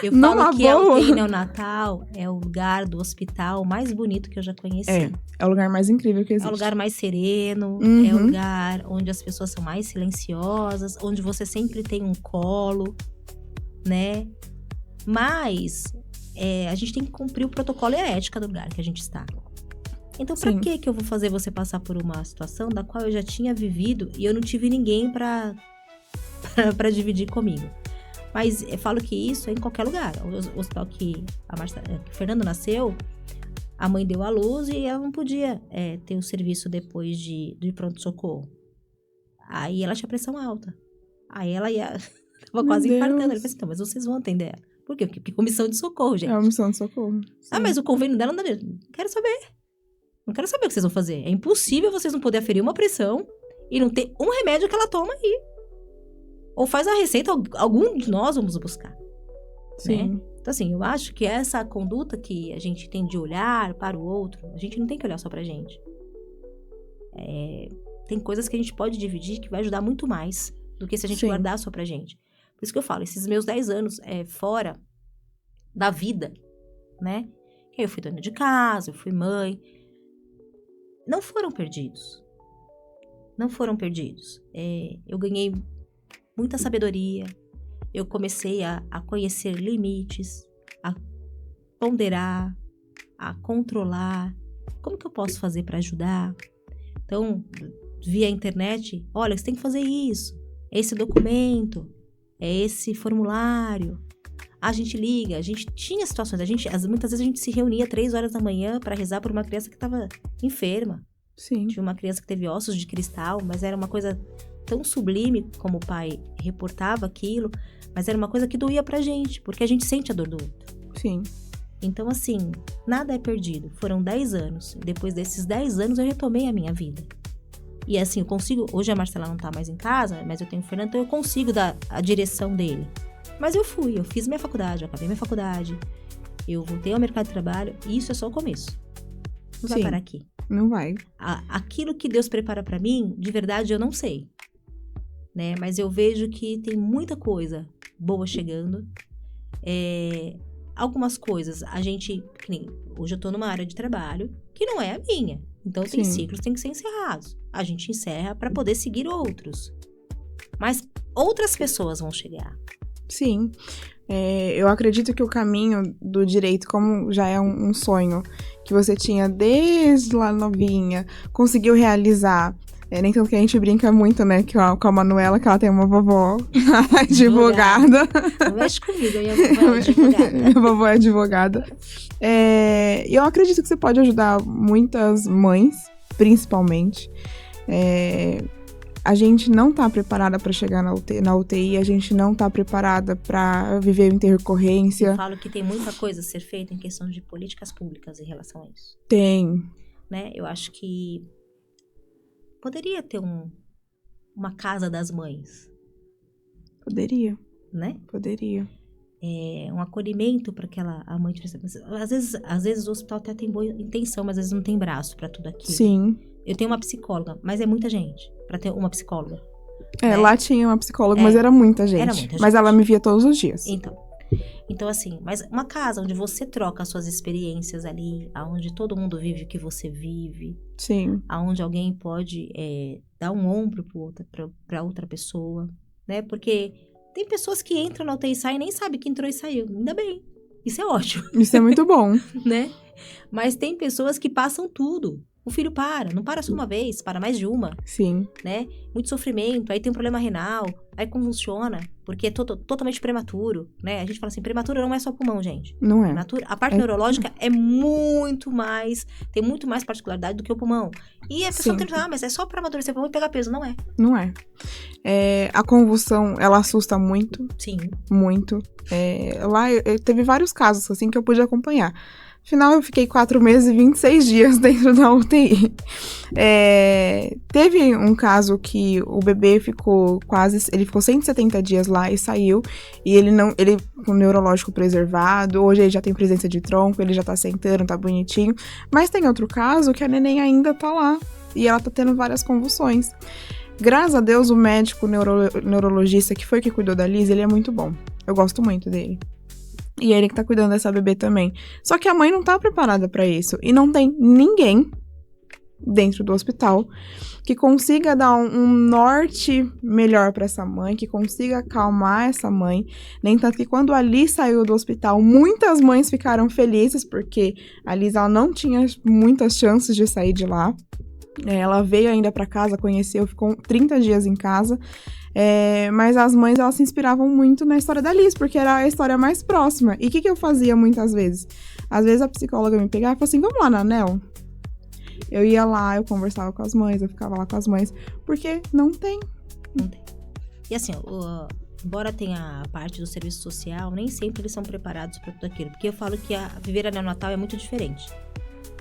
Eu falo que a UTI neonatal é o lugar do hospital mais bonito que eu já conheci. É o lugar mais incrível que existe. É o lugar mais sereno, é o lugar onde as pessoas são mais silenciosas, onde você sempre tem um colo, né? Mas a gente tem que cumprir o protocolo e a ética do lugar que a gente está. Então, pra Sim. que eu vou fazer você passar por uma situação da qual eu já tinha vivido e eu não tive ninguém pra dividir comigo? Mas eu falo que isso é em qualquer lugar. O hospital que o Fernando nasceu, a mãe deu à luz e ela não podia ter o serviço depois de pronto-socorro. Aí ela tinha pressão alta. Aí ela tava Meu quase infartando. Deus. Ele falou assim, então, mas vocês vão atender ela. Por quê? Porque comissão de socorro, gente. É uma missão de socorro. Ah, Sim. mas o convênio dela não dá dinheiro. Quero saber. Não quero saber o que vocês vão fazer. É impossível vocês não poderem aferir uma pressão e não ter um remédio que ela toma aí. Ou faz a receita, algum de nós vamos buscar. Sim. Então, assim, eu acho que essa conduta que a gente tem de olhar para o outro, a gente não tem que olhar só pra gente. Tem coisas que a gente pode dividir que vai ajudar muito mais do que se a gente Sim. guardar só pra gente. Por isso que eu falo, esses meus 10 anos fora da vida, né? Eu fui dona de casa, eu fui mãe. Não foram perdidos. Não foram perdidos. Eu ganhei muita sabedoria. Eu comecei a conhecer limites, a ponderar, a controlar. Como que eu posso fazer para ajudar? Então, via internet, olha, você tem que fazer isso. É esse documento, é esse formulário. A gente liga, a gente tinha situações, muitas vezes a gente se reunia 3 horas da manhã para rezar por uma criança que estava enferma. Sim. Tive uma criança que teve ossos de cristal, mas era uma coisa tão sublime como o pai reportava aquilo, mas era uma coisa que doía pra gente, porque a gente sente a dor do outro. Sim. Então, assim, nada é perdido. Foram 10 anos. Depois desses 10 anos, eu retomei a minha vida. E assim, eu consigo... Hoje a Marcela não tá mais em casa, mas eu tenho o Fernando, então eu consigo dar a direção dele. Mas eu fiz minha faculdade, eu acabei minha faculdade, eu voltei ao mercado de trabalho, e isso é só o começo. Não vai Sim. parar aqui. Não vai. Aquilo que Deus prepara pra mim, de verdade, eu não sei. Né? Mas eu vejo que tem muita coisa boa chegando. Algumas coisas, hoje eu tô numa área de trabalho que não é a minha. Então, tem Sim. ciclos que têm que ser encerrados. A gente encerra pra poder seguir outros. Mas outras pessoas vão chegar. Sim. Eu acredito que o caminho do direito, como já é um sonho que você tinha desde lá novinha, conseguiu realizar. Nem tanto que a gente brinca muito, né, com a Manuela, que ela tem uma vovó advogada. Não mexe comigo, minha vovó é advogada. Minha vovó é advogada. E eu acredito que você pode ajudar muitas mães, principalmente. A gente não tá preparada para chegar na UTI, a gente não tá preparada para viver intercorrência. Eu falo que tem muita coisa a ser feita em questão de políticas públicas em relação a isso. Tem. Né? Eu acho que poderia ter uma casa das mães, Poderia. né? Poderia. Um acolhimento para a mãe tivesse. Às vezes o hospital até tem boa intenção, mas às vezes não tem braço para tudo aquilo. Sim. Eu tenho uma psicóloga, mas é muita gente para ter uma psicóloga. né? Lá tinha uma psicóloga, mas era muita gente. Era muita Mas gente. ela me via todos os dias. Então assim, mas uma casa onde você troca as suas experiências ali, onde todo mundo vive o que você vive, Sim. aonde alguém pode dar um ombro para outra pessoa, né? Porque tem pessoas que entram na UTI e saem e nem sabem que entrou e saiu. Ainda bem. Isso é ótimo, Isso é muito bom. né? Mas tem pessoas que passam tudo. O filho não para só uma vez, para mais de uma, Sim. né? Muito sofrimento, aí tem um problema renal, aí convulsiona, porque é totalmente prematuro, né? A gente fala assim, prematuro não é só pulmão, gente. Não é. A parte neurológica é muito mais, tem muito mais particularidade do que o pulmão. E a pessoa Sim. pensa, mas é só para amadurecer o pulmão e pegar peso. Não é. Não é. A convulsão, ela assusta muito. Sim. Muito. Lá teve vários casos, assim, que eu pude acompanhar. Afinal, eu fiquei 4 meses e 26 dias dentro da UTI. Teve um caso que o bebê ficou 170 dias lá e saiu. E ele com o neurológico preservado. Hoje ele já tem presença de tronco, ele já tá sentando, tá bonitinho. Mas tem outro caso que a neném ainda tá lá. E ela tá tendo várias convulsões. Graças a Deus, o médico neurologista que foi que cuidou da Liz, ele é muito bom. Eu gosto muito dele. E é ele que tá cuidando dessa bebê também. Só que a mãe não tá preparada pra isso. E não tem ninguém dentro do hospital, que consiga dar um norte melhor para essa mãe, que consiga acalmar essa mãe. Nem tanto que quando a Liz saiu do hospital, muitas mães ficaram felizes, porque a Liz ela não tinha muitas chances de sair de lá. Ela veio ainda para casa, conheceu, ficou 30 dias em casa. Mas as mães, elas se inspiravam muito na história da Liz, porque era a história mais próxima. E o que eu fazia muitas vezes? Às vezes a psicóloga me pegava e falava assim, vamos lá na ANEL? Eu ia lá, eu conversava com as mães, eu ficava lá com as mães, porque não tem. Não tem. E assim, embora tenha a parte do serviço social, nem sempre eles são preparados para tudo aquilo. Porque eu falo que viver a neonatal é muito diferente.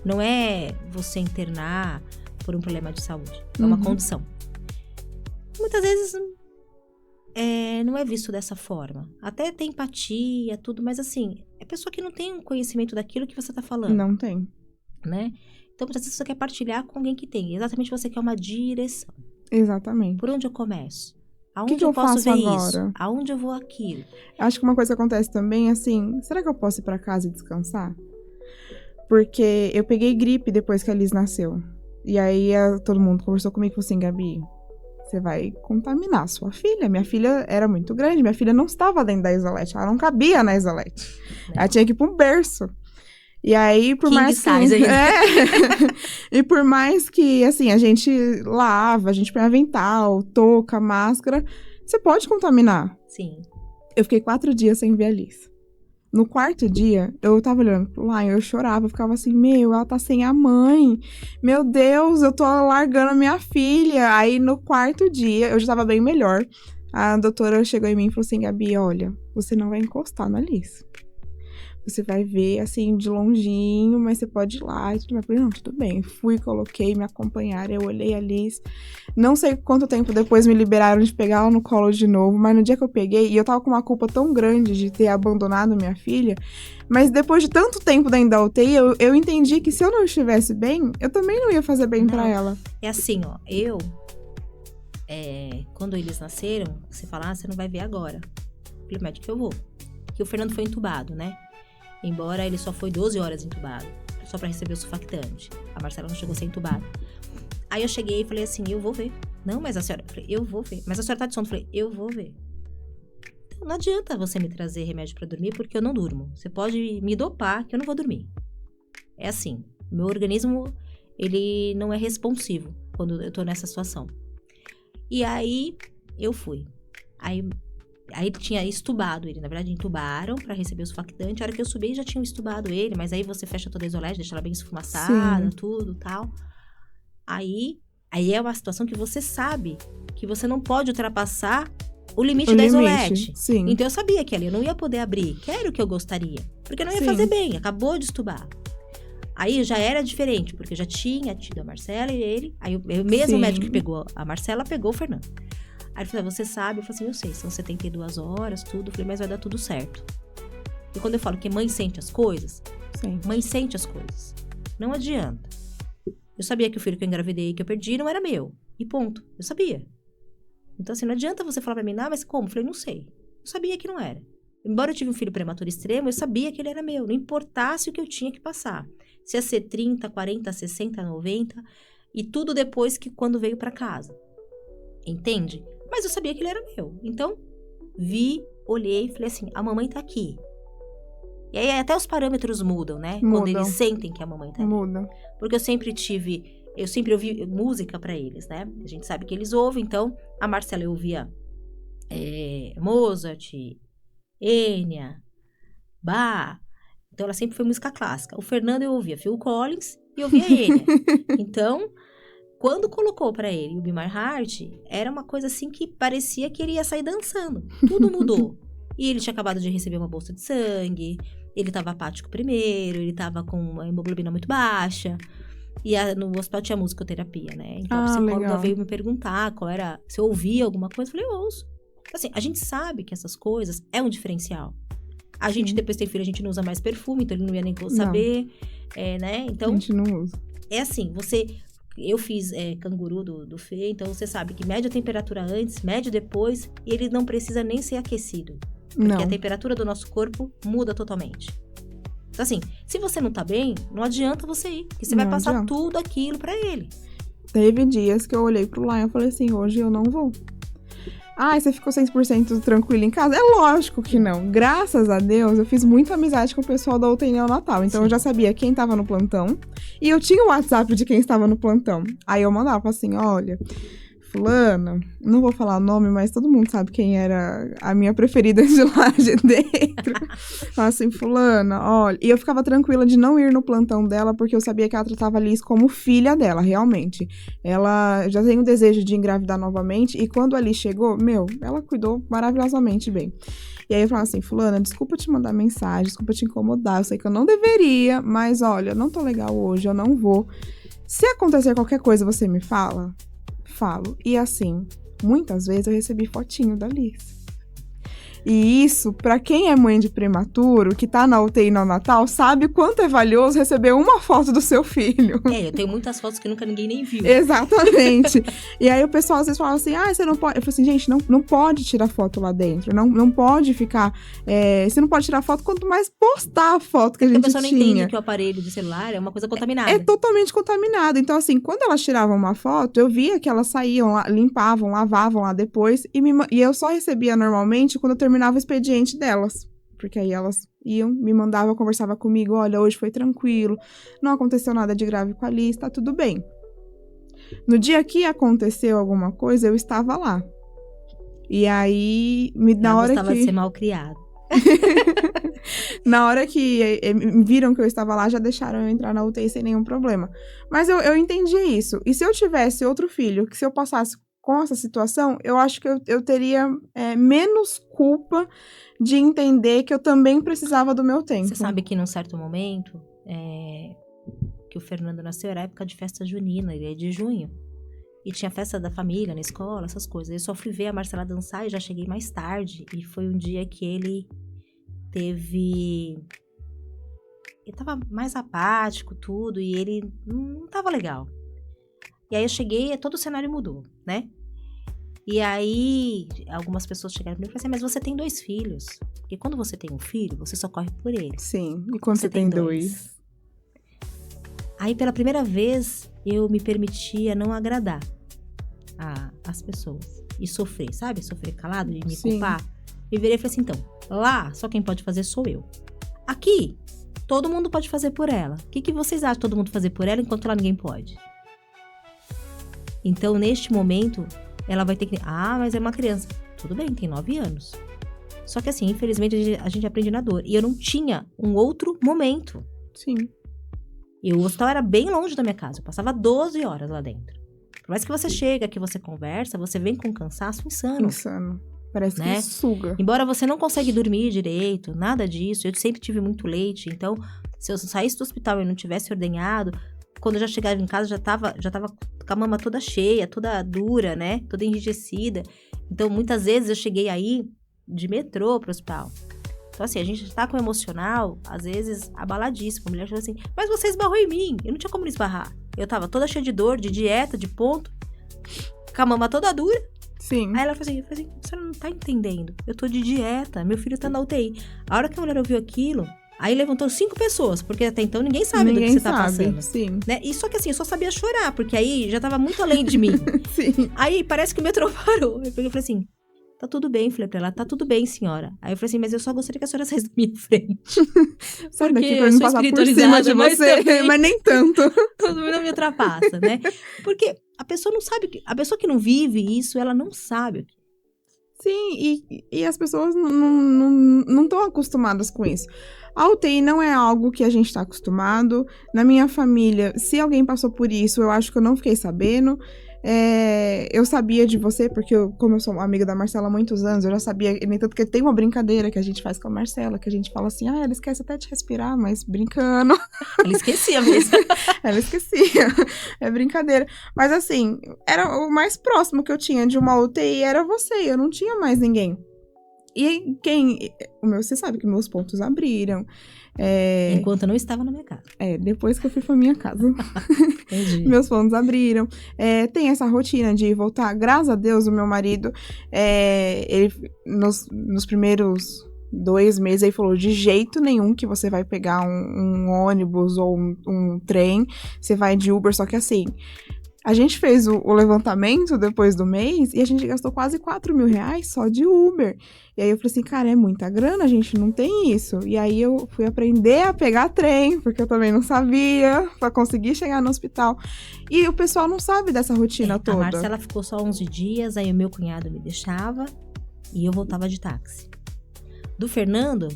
Não é você internar por um problema de saúde, é uma condição. Muitas vezes não é visto dessa forma. Até tem empatia, tudo, mas assim, é pessoa que não tem um conhecimento daquilo que você tá falando. Não tem. Né? Então, muitas vezes você quer partilhar com alguém que tem. Exatamente, você quer uma direção. Exatamente. Por onde eu começo? Aonde que eu eu posso faço ver agora? isso? Aonde eu vou aquilo? Acho que uma coisa que acontece também, assim, será que eu posso ir pra casa e descansar? Porque eu peguei gripe depois que a Liz nasceu. E aí todo mundo conversou comigo e falou assim, Gabi, você vai contaminar a sua filha. Minha filha era muito grande, minha filha não estava dentro da isolete, ela não cabia na isolete. Ela tinha que ir pra um berço. E aí, por King mais que... size ainda. E por mais que, assim, a gente lava, a gente põe avental, touca, máscara, você pode contaminar. Sim. Eu fiquei 4 dias sem ver a Liz. No 4º dia, eu tava olhando pro Lion, eu chorava, eu ficava assim, ela tá sem a mãe. Meu Deus, eu tô largando a minha filha. Aí, no 4º dia, eu já tava bem melhor. A doutora chegou em mim e falou assim, Gabi, olha, você não vai encostar na Liz. Você vai ver, assim, de longinho, mas você pode ir lá e tudo mais. Eu falei, não, tudo bem. Fui, coloquei, me acompanharam, eu olhei a Liz. Não sei quanto tempo depois me liberaram de pegar ela no colo de novo, mas no dia que eu peguei, e eu tava com uma culpa tão grande de ter abandonado minha filha, mas depois de tanto tempo dentro da UTI, eu entendi que se eu não estivesse bem, eu também não ia fazer bem pra ela. É assim, ó, quando eles nasceram, você fala, você não vai ver agora. Falei, médico, eu vou. Que o Fernando foi entubado, né? Embora ele só foi 12 horas entubado, só pra receber o surfactante. A Marcela não chegou a ser entubada. Aí eu cheguei e falei assim, eu vou ver. Não, mas a senhora... Eu falei, eu vou ver. Mas a senhora tá de sono? Eu falei, eu vou ver. Então não adianta você me trazer remédio pra dormir, porque eu não durmo. Você pode me dopar, que eu não vou dormir. É assim, meu organismo, ele não é responsivo quando eu tô nessa situação. E aí, eu fui. Aí tinha estubado ele, na verdade entubaram pra receber o surfactante. A hora que eu subi já tinham estubado ele, mas aí você fecha toda a isolete, deixa ela bem esfumaçada, tudo, tal. Aí é uma situação que você sabe que você não pode ultrapassar o limite da isolete. Sim. Então eu sabia que ali eu não ia poder abrir, que era o que eu gostaria, porque não ia fazer bem, acabou de estubar. Aí já era diferente, porque eu já tinha tido a Marcela e ele, aí o mesmo médico que pegou a Marcela pegou o Fernando. Aí ele falou, você sabe? Eu falei assim, eu sei, são 72 horas, tudo. Eu falei, mas vai dar tudo certo. E quando eu falo que mãe sente as coisas, mãe sente as coisas. Não adianta. Eu sabia que o filho que eu engravidei, que eu perdi, não era meu. E ponto. Eu sabia. Então, assim, não adianta você falar pra mim, mas como? Eu falei, não sei. Eu sabia que não era. Embora eu tive um filho prematuro extremo, eu sabia que ele era meu. Não importasse o que eu tinha que passar. Se ia ser 30, 40, 60, 90. E tudo depois que quando veio pra casa. Entende? Mas eu sabia que ele era meu. Então, olhei e falei assim, a mamãe tá aqui. E aí até os parâmetros mudam, né? Quando eles sentem que a mamãe tá ali. Muda. Porque eu sempre ouvi música pra eles, né? A gente sabe que eles ouvem, então a Marcela eu ouvia Mozart, Enya, Bach. Então ela sempre foi música clássica. O Fernando eu ouvia Phil Collins e eu ouvia Enya. Então, quando colocou pra ele o Be My Heart, era uma coisa assim que parecia que ele ia sair dançando. Tudo mudou. E ele tinha acabado de receber uma bolsa de sangue, ele tava apático primeiro, ele tava com uma hemoglobina muito baixa. E no hospital tinha musicoterapia, né? Então a psicóloga veio me perguntar qual era, se eu ouvia alguma coisa. Eu falei, eu ouço. Assim, a gente sabe que essas coisas é um diferencial. A gente, depois tem filho, a gente não usa mais perfume, então ele não ia nem saber, né? Então, a gente não usa. É assim, eu fiz canguru do Fê, então você sabe que mede a temperatura antes, mede depois, e ele não precisa nem ser aquecido. Porque a temperatura do nosso corpo muda totalmente. Então, assim, se você não tá bem, não adianta você ir. Porque você Não vai passar adianta. tudo aquilo pra ele. Teve dias que eu olhei pro Lion e falei assim, hoje eu não vou. Ah, você ficou 100% tranquilo em casa? É lógico que não. Graças a Deus, eu fiz muita amizade com o pessoal da UTI neonatal. Então, Sim. eu já sabia quem tava no plantão. E eu tinha o WhatsApp de quem estava no plantão. Aí eu mandava assim, olha, fulana, não vou falar o nome, mas todo mundo sabe quem era a minha preferida de lá de dentro. Falava assim, fulana, olha... E eu ficava tranquila de não ir no plantão dela, porque eu sabia que ela tratava a Liz como filha dela, realmente. Ela já tem o desejo de engravidar novamente, e quando a Liz chegou, ela cuidou maravilhosamente bem. E aí eu falava assim, fulana, desculpa te mandar mensagem, desculpa te incomodar, eu sei que eu não deveria, mas olha, eu não tô legal hoje, eu não vou. Se acontecer qualquer coisa, você me fala? Falo. E assim, muitas vezes eu recebi fotinho da Liz. E isso, pra quem é mãe de prematuro, que tá na UTI neonatal, sabe quanto é valioso receber uma foto do seu filho. Eu tenho muitas fotos que nunca ninguém nem viu. Exatamente. E aí o pessoal às vezes fala assim, você não pode... Eu falo assim, gente, não pode tirar foto lá dentro. Não pode ficar... você não pode tirar foto, quanto mais postar a foto que a gente A pessoa não tinha. entende que o aparelho de celular é uma coisa contaminada. É totalmente contaminado. Então, assim, quando elas tiravam uma foto, eu via que elas saíam lá, limpavam, lavavam lá depois. E eu só recebia normalmente quando eu terminava o expediente delas. Porque aí elas iam, me mandavam, conversava comigo. Olha, hoje foi tranquilo. Não aconteceu nada de grave com a Liz, tá tudo bem. No dia que aconteceu alguma coisa, eu estava lá. E aí, na hora gostava que... de ser mal criado. Na hora que viram que eu estava lá, já deixaram eu entrar na UTI sem nenhum problema. Mas eu entendi isso. E se eu tivesse outro filho, que se eu passasse com essa situação, eu acho que eu teria menos culpa de entender que eu também precisava do meu tempo. Você sabe que num certo momento, que o Fernando nasceu, era época de festa junina, ele é de junho. E tinha festa da família na escola, essas coisas. Eu só fui ver a Marcela dançar e já cheguei mais tarde. E foi um dia que ele tava mais apático, tudo, e ele não tava legal. E aí eu cheguei e todo o cenário mudou, né? E aí, algumas pessoas chegaram pra mim e falaram assim, mas você tem 2 filhos. Porque quando você tem um filho, você só corre por ele. Sim, e quando você tem 2? Aí, pela primeira vez, eu me permitia não agradar as pessoas. E sofrer, sabe? Sofrer calado e me culpar. E virei e falei assim, então, lá, só quem pode fazer sou eu. Aqui, todo mundo pode fazer por ela. O que vocês acham de todo mundo fazer por ela, enquanto lá ninguém pode? Então, neste momento, ela vai ter que... mas é uma criança. Tudo bem, tem 9 anos. Só que assim, infelizmente, a gente aprende na dor. E eu não tinha um outro momento. Sim. E o hospital era bem longe da minha casa. Eu passava 12 horas lá dentro. Por mais que você chega, que você conversa, você vem com cansaço insano. Insano. Parece né? que suga. Embora você não consegue dormir direito, nada disso. Eu sempre tive muito leite. Então, se eu saísse do hospital e não tivesse ordenhado... Quando eu já chegava em casa, já tava com a mama toda cheia, toda dura, né? Toda enrijecida. Então, muitas vezes eu cheguei aí de metrô pro hospital. Então, assim, a gente tá com o emocional, às vezes, abaladíssimo. A mulher falou assim, mas você esbarrou em mim. Eu não tinha como não esbarrar. Eu tava toda cheia de dor, de dieta, de ponto. Com a mama toda dura. Sim. Aí ela falou assim, você não tá entendendo. Eu tô de dieta, meu filho tá na UTI. A hora que a mulher ouviu aquilo... Aí levantou 5 pessoas, porque até então ninguém sabe do que você tá passando. Sim. Né? E só que assim, eu só sabia chorar, porque aí já tava muito além de mim. Sim. Aí parece que o metrô parou. Eu falei assim, tá tudo bem, falei pra ela, tá tudo bem, senhora. Aí eu falei assim, mas eu só gostaria que a senhora saísse da minha frente. Sai daqui Porque pra eu não sou passar por cima espiritualizada, de mas você, também- mas nem tanto. Não me ultrapassa, né? Porque a pessoa não sabe, a pessoa que não vive isso, ela não sabe. Sim, e as pessoas não estão acostumadas com isso. A UTI não é algo que a gente está acostumado. Na minha família, se alguém passou por isso, eu acho que eu não fiquei sabendo. Eu sabia de você, porque como eu sou amiga da Marcela há muitos anos, eu já sabia, nem tanto que tem uma brincadeira que a gente faz com a Marcela, que a gente fala assim, ela esquece até de respirar, mas brincando. Ela esquecia mesmo. Ela esquecia. É brincadeira. Mas assim, era o mais próximo que eu tinha de uma UTI era você, eu não tinha mais ninguém. E você sabe que meus pontos abriram. Enquanto eu não estava na minha casa. Depois que eu fui pra minha casa. Entendi. Meus pontos abriram. Tem essa rotina de voltar. Graças a Deus, o meu marido, ele, nos primeiros 2 meses, aí falou, de jeito nenhum que você vai pegar um ônibus ou um trem, você vai de Uber, só que assim, a gente fez o levantamento depois do mês e a gente gastou quase 4 mil reais só de Uber. E aí eu falei assim, cara, é muita grana, a gente não tem isso. E aí eu fui aprender a pegar trem, porque eu também não sabia, pra conseguir chegar no hospital. E o pessoal não sabe dessa rotina toda. A Marcela ficou só 11 dias, aí o meu cunhado me deixava e eu voltava de táxi. Do Fernando,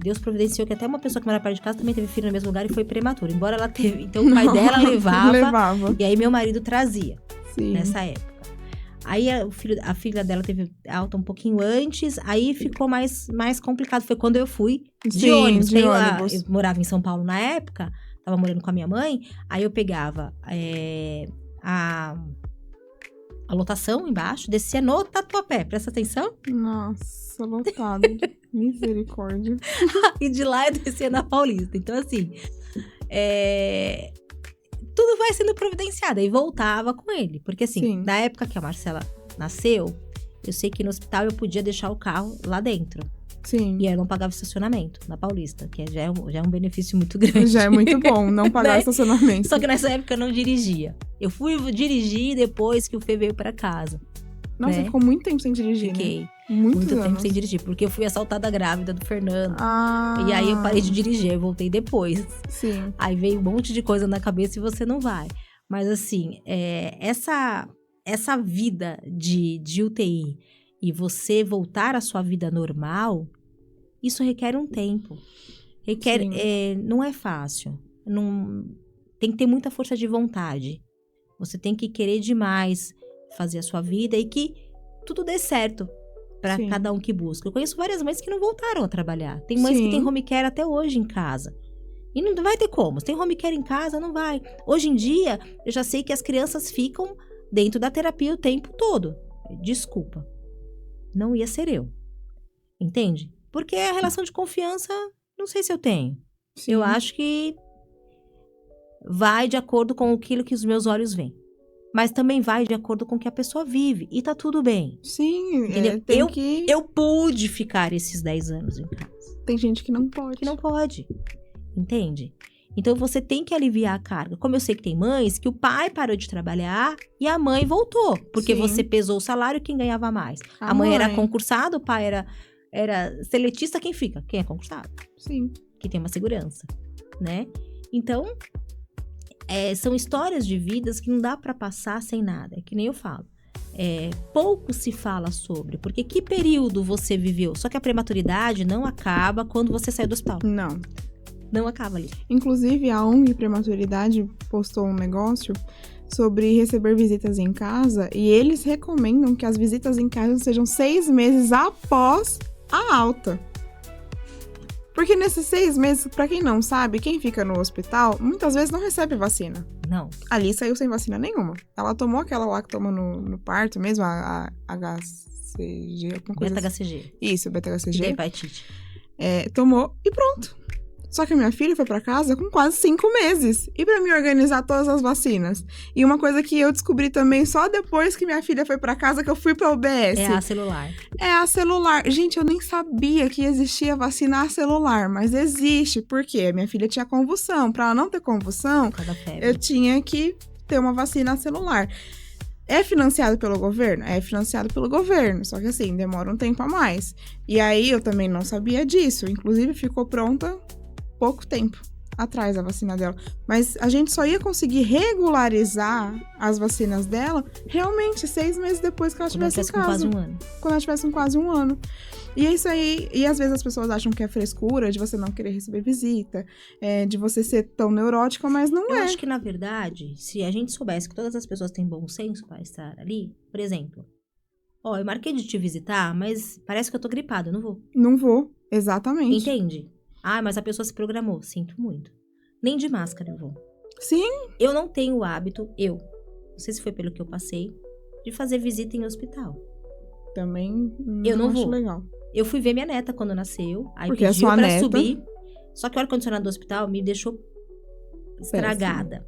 Deus providenciou que até uma pessoa que mora perto de casa também teve filho no mesmo lugar e foi prematuro. Embora ela teve. Então o pai dela levava. E aí meu marido trazia. Sim. Nessa época. Aí a filha dela teve alta um pouquinho antes. Aí ficou mais complicado. Foi quando eu fui de ônibus. Eu morava em São Paulo na época. Tava morando com a minha mãe. Aí eu pegava a lotação embaixo. Descia no Tatuapé. Presta atenção. Nossa, lotado. Misericórdia. E de lá eu descia na Paulista. Então, assim, tudo vai sendo providenciado. E voltava com ele. Porque, assim, Sim. na época que a Marcela nasceu, eu sei que no hospital eu podia deixar o carro lá dentro. Sim. E aí eu não pagava estacionamento na Paulista, que já é um benefício muito grande. Já é muito bom não pagar Né? estacionamento. Só que nessa época eu não dirigia. Eu fui dirigir depois que o Fê veio pra casa. Nossa, né? ficou muito tempo sem dirigir, Fiquei né? Muito tempo sem dirigir, porque eu fui assaltada grávida do Fernando. Ah, E aí eu parei de dirigir, eu voltei depois. Sim. Aí veio um monte de coisa na cabeça e você não vai. Mas assim, essa vida de UTI e você voltar à sua vida normal, isso requer um tempo. Não é fácil. Tem que ter muita força de vontade. Você tem que querer demais fazer a sua vida e que tudo dê certo para Sim. cada um que busca. Eu conheço várias mães que não voltaram a trabalhar. Tem mães Sim. que têm home care até hoje em casa. E não vai ter como. Se tem home care em casa, não vai. Hoje em dia, eu já sei que as crianças ficam dentro da terapia o tempo todo. Desculpa. Não ia ser eu. Entende? Porque a relação de confiança, não sei se eu tenho. Sim. Eu acho que vai de acordo com aquilo que os meus olhos veem. Mas também vai de acordo com o que a pessoa vive. E tá tudo bem. Sim, Entendeu? Eu pude ficar esses 10 anos em casa. Tem gente que não pode. Que não pode. Entende? Então você tem que aliviar a carga. Como eu sei que tem mães que o pai parou de trabalhar e a mãe voltou. Porque Sim. você pesou o salário, quem ganhava mais? A mãe era concursada, o pai era seletista, quem fica? Quem é concursado. Sim. Que tem uma segurança, né? Então, são histórias de vidas que não dá pra passar sem nada. É que nem eu falo. Pouco se fala sobre. Porque que período você viveu? Só que a prematuridade não acaba quando você sai do hospital. Não. Não acaba ali. Inclusive, a ONG Prematuridade postou um negócio sobre receber visitas em casa e eles recomendam que as visitas em casa sejam 6 meses após a alta. Porque nesses 6 meses, pra quem não sabe, quem fica no hospital, muitas vezes não recebe vacina. Não. Ali saiu sem vacina nenhuma. Ela tomou aquela lá que toma no parto mesmo, a HCG, alguma coisa Beta-HCG. Isso, beta-HCG. Da hepatite. Tomou e pronto. Só que a minha filha foi pra casa com quase 5 meses. E pra me organizar todas as vacinas. E uma coisa que eu descobri também só depois que minha filha foi pra casa, que eu fui pra UBS. É a celular. É a celular. Gente, eu nem sabia que existia vacina a celular, mas existe. Por quê? Minha filha tinha convulsão. Pra ela não ter convulsão, eu tinha que ter uma vacina a celular. É financiado pelo governo? É financiado pelo governo. Só que assim, demora um tempo a mais. E aí, eu também não sabia disso. Inclusive, ficou pronta pouco tempo atrás a vacina dela. Mas a gente só ia conseguir regularizar as vacinas dela realmente 6 meses depois que ela estivesse em casa. Com quase um ano. Quando ela estivesse com quase um ano. E é isso aí. E às vezes as pessoas acham que é frescura de você não querer receber visita, de você ser tão neurótica, mas não Eu é. acho que, na verdade, se a gente soubesse que todas as pessoas têm bom senso para estar ali, por exemplo, eu marquei de te visitar, mas parece que eu tô gripada, eu não vou. Não vou, exatamente. Entende? Mas a pessoa se programou. Sinto muito. Nem de máscara eu vou. Sim. Eu não tenho o hábito, não sei se foi pelo que eu passei, de fazer visita em hospital. Também eu não acho vou. Legal. Eu fui ver minha neta quando nasceu, aí porque pediu pra neta... subir. Só que o ar-condicionado do hospital me deixou estragada.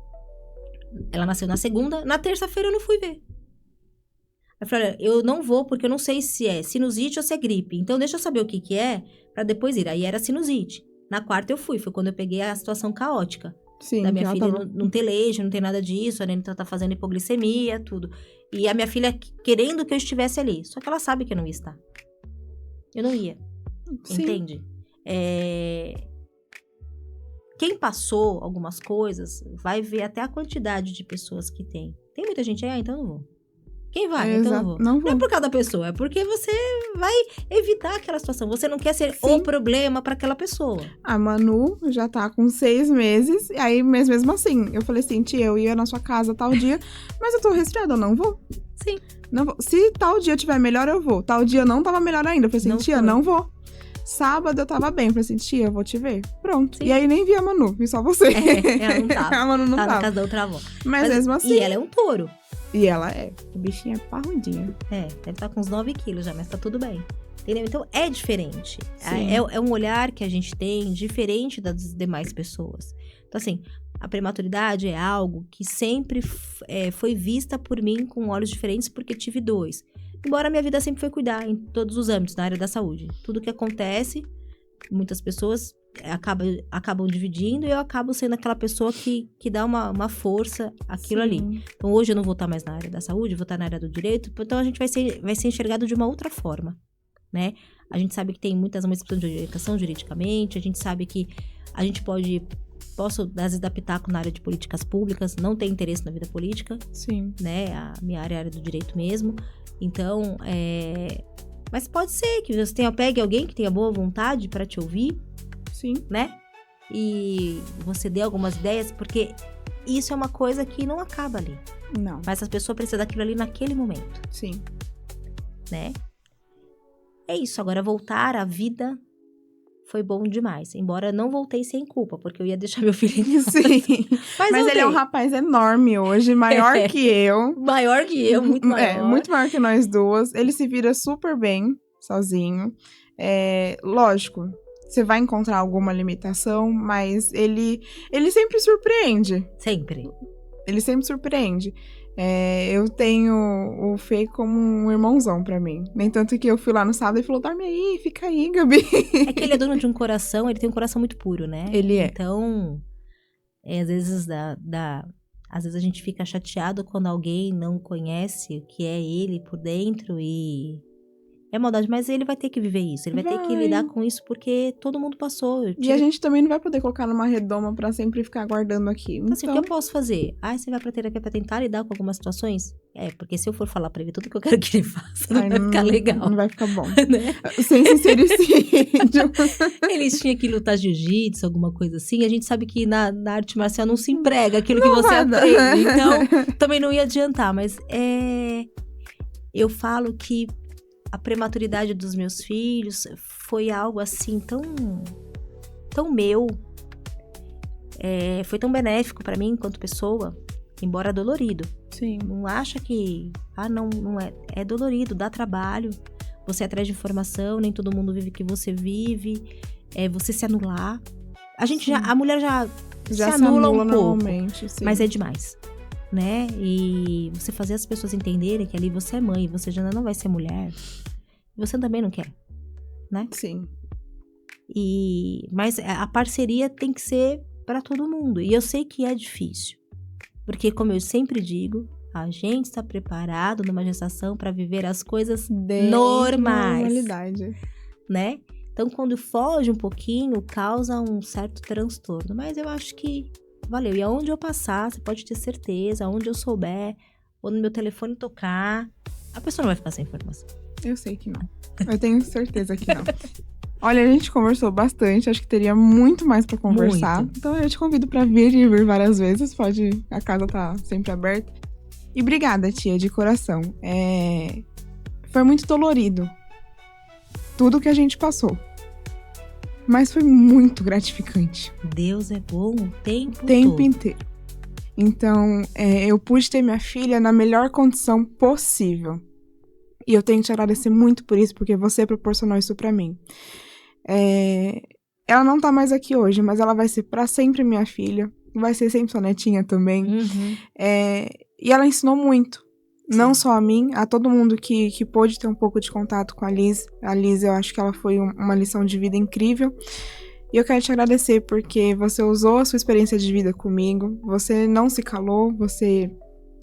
Ela nasceu na segunda, na terça-feira eu não fui ver. Eu falei, olha, eu não vou porque eu não sei se é sinusite ou se é gripe. Então, deixa eu saber o que que é pra depois ir. Aí era sinusite. Na quarta eu fui, foi quando eu peguei a situação caótica. Sim, Da minha que ela filha tava... não ter leite, não tem nada disso, a Nenita tá fazendo hipoglicemia, tudo. E a minha filha querendo que eu estivesse ali. Só que ela sabe que eu não ia estar. Eu não ia. Sim. Entende? Quem passou algumas coisas vai ver até a quantidade de pessoas que tem. Tem muita gente aí, então eu não vou. Quem vai? Então eu vou. Não Não vou. é por causa da pessoa, é porque você vai evitar aquela situação. Você não quer ser Sim. o problema pra aquela pessoa. A Manu já tá com 6 meses, e aí mesmo assim, eu falei assim, tia, eu ia na sua casa tal dia, mas eu tô resfriada, eu não vou. Sim. Não vou. Se tal dia tiver melhor, eu vou. Tal dia não tava melhor ainda. Eu falei assim, Não tia, foi. não vou. Sábado eu tava bem. Eu falei assim, tia, eu vou te ver. Pronto. Sim. E aí nem vi a Manu, vi só você. Ela não tava. A Manu não Tá na tava. casa da outra avó. Mas mesmo assim. E ela é um touro. E ela é. A bichinha é parrudinha. Deve estar com uns 9 quilos já, mas tá tudo bem. Entendeu? Então, é diferente. Sim. É um olhar que a gente tem diferente das demais pessoas. Então, assim, a prematuridade é algo que sempre foi vista por mim com olhos diferentes, porque tive 2. Embora a minha vida sempre foi cuidar em todos os âmbitos, na área da saúde. Tudo que acontece, muitas pessoas acabam dividindo e eu acabo sendo aquela pessoa que dá uma força àquilo ali. Sim. Então, hoje eu não vou estar mais na área da saúde, vou estar na área do direito, então a gente vai ser enxergado de uma outra forma, né? A gente sabe que tem muitas mães que precisam de educação juridicamente, a gente sabe que a gente posso, às vezes, dar pitaco na área de políticas públicas, não tem interesse na vida política, Sim. né? A minha área é a área do direito mesmo. Então, mas pode ser que você pegue alguém que tenha boa vontade para te ouvir, Sim. né? E você dê algumas ideias, porque isso é uma coisa que não acaba ali. Não. Mas a pessoa precisa daquilo ali naquele momento, Sim. né? É isso, agora voltar à vida foi bom demais. Embora eu não voltei sem culpa, porque eu ia deixar meu filho em casa. Sim. Mas ele voltei. é um rapaz enorme hoje, maior que eu. Maior que eu, muito maior. Muito maior que nós duas. Ele se vira super bem sozinho. Lógico, você vai encontrar alguma limitação, mas ele sempre surpreende. Sempre. Ele sempre surpreende. Eu tenho o Fê como um irmãozão pra mim. Nem tanto que eu fui lá no sábado e falou, dorme aí, fica aí, Gabi. É que ele é dono de um coração, ele tem um coração muito puro, né? Ele é. Então, às vezes às vezes a gente fica chateado quando alguém não conhece o que é ele por dentro e é maldade, mas ele vai ter que viver isso, ele vai ter que lidar com isso porque todo mundo passou. E a gente também não vai poder colocar numa redoma pra sempre ficar guardando aqui. Então, assim, o que eu posso fazer? Você vai pra terapia pra tentar lidar com algumas situações? Porque se eu for falar pra ele tudo que eu quero que ele faça, não vai ficar legal. Não vai ficar bom. Né? Sem sincericídio. Eles tinham que lutar jiu-jitsu, alguma coisa assim. A gente sabe que na arte marcial não se emprega aquilo Não que você vai dar. aprende. Então, também não ia adiantar. Mas eu falo que a prematuridade dos meus filhos foi algo assim tão meu. Foi tão benéfico pra mim enquanto pessoa, embora dolorido. Sim. Não acha que... não é. É dolorido, dá trabalho. Você é atrás de informação, nem todo mundo vive o que você vive. Você se anular. A mulher já se anula um pouco. Normalmente, sim. Mas é demais, né? E você fazer as pessoas entenderem que ali você é mãe, você já não vai ser mulher. Você também não quer, né? Sim. Mas a parceria tem que ser para todo mundo. E eu sei que é difícil. Porque, como eu sempre digo, a gente está preparado numa gestação para viver as coisas normais. Normalidade. Né? Então, quando foge um pouquinho, causa um certo transtorno. Mas eu acho que valeu. E aonde eu passar, você pode ter certeza, aonde eu souber, ou no meu telefone tocar, a pessoa não vai ficar sem informação. Eu sei que não. Eu tenho certeza que não. Olha, a gente conversou bastante, acho que teria muito mais pra conversar. Muito. Então eu te convido pra vir várias vezes, a casa tá sempre aberta. E obrigada, tia, de coração. Foi muito dolorido tudo que a gente passou. Mas foi muito gratificante. Deus é bom o tempo todo. Inteiro. Então, eu pude ter minha filha na melhor condição possível. E eu tenho que te agradecer muito por isso, porque você proporcionou isso pra mim. Ela não tá mais aqui hoje, mas ela vai ser pra sempre minha filha. Vai ser sempre sua netinha também. Uhum. E ela ensinou muito. Não só a mim, a todo mundo que pôde ter um pouco de contato com a Liz. A Liz, eu acho que ela foi uma lição de vida incrível. E eu quero te agradecer porque você usou a sua experiência de vida comigo, você não se calou, você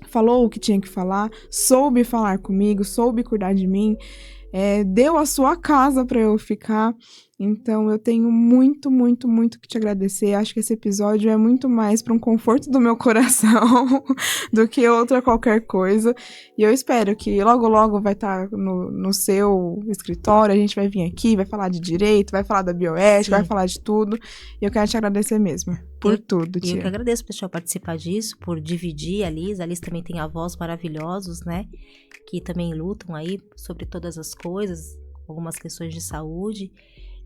falou o que tinha que falar, soube falar comigo, soube cuidar de mim, deu a sua casa pra eu ficar. Então eu tenho muito, muito, muito que te agradecer. Acho que esse episódio é muito mais para um conforto do meu coração do que outra qualquer coisa. E eu espero que logo, logo vai estar no seu escritório, a gente vai vir aqui, vai falar de direito, vai falar da bioética, vai falar de tudo. E eu quero te agradecer mesmo, por tudo, tia. E eu que agradeço, pessoal, participar disso, por dividir a Liz. A Liz também tem avós maravilhosos, né? Que também lutam aí sobre todas as coisas, algumas questões de saúde.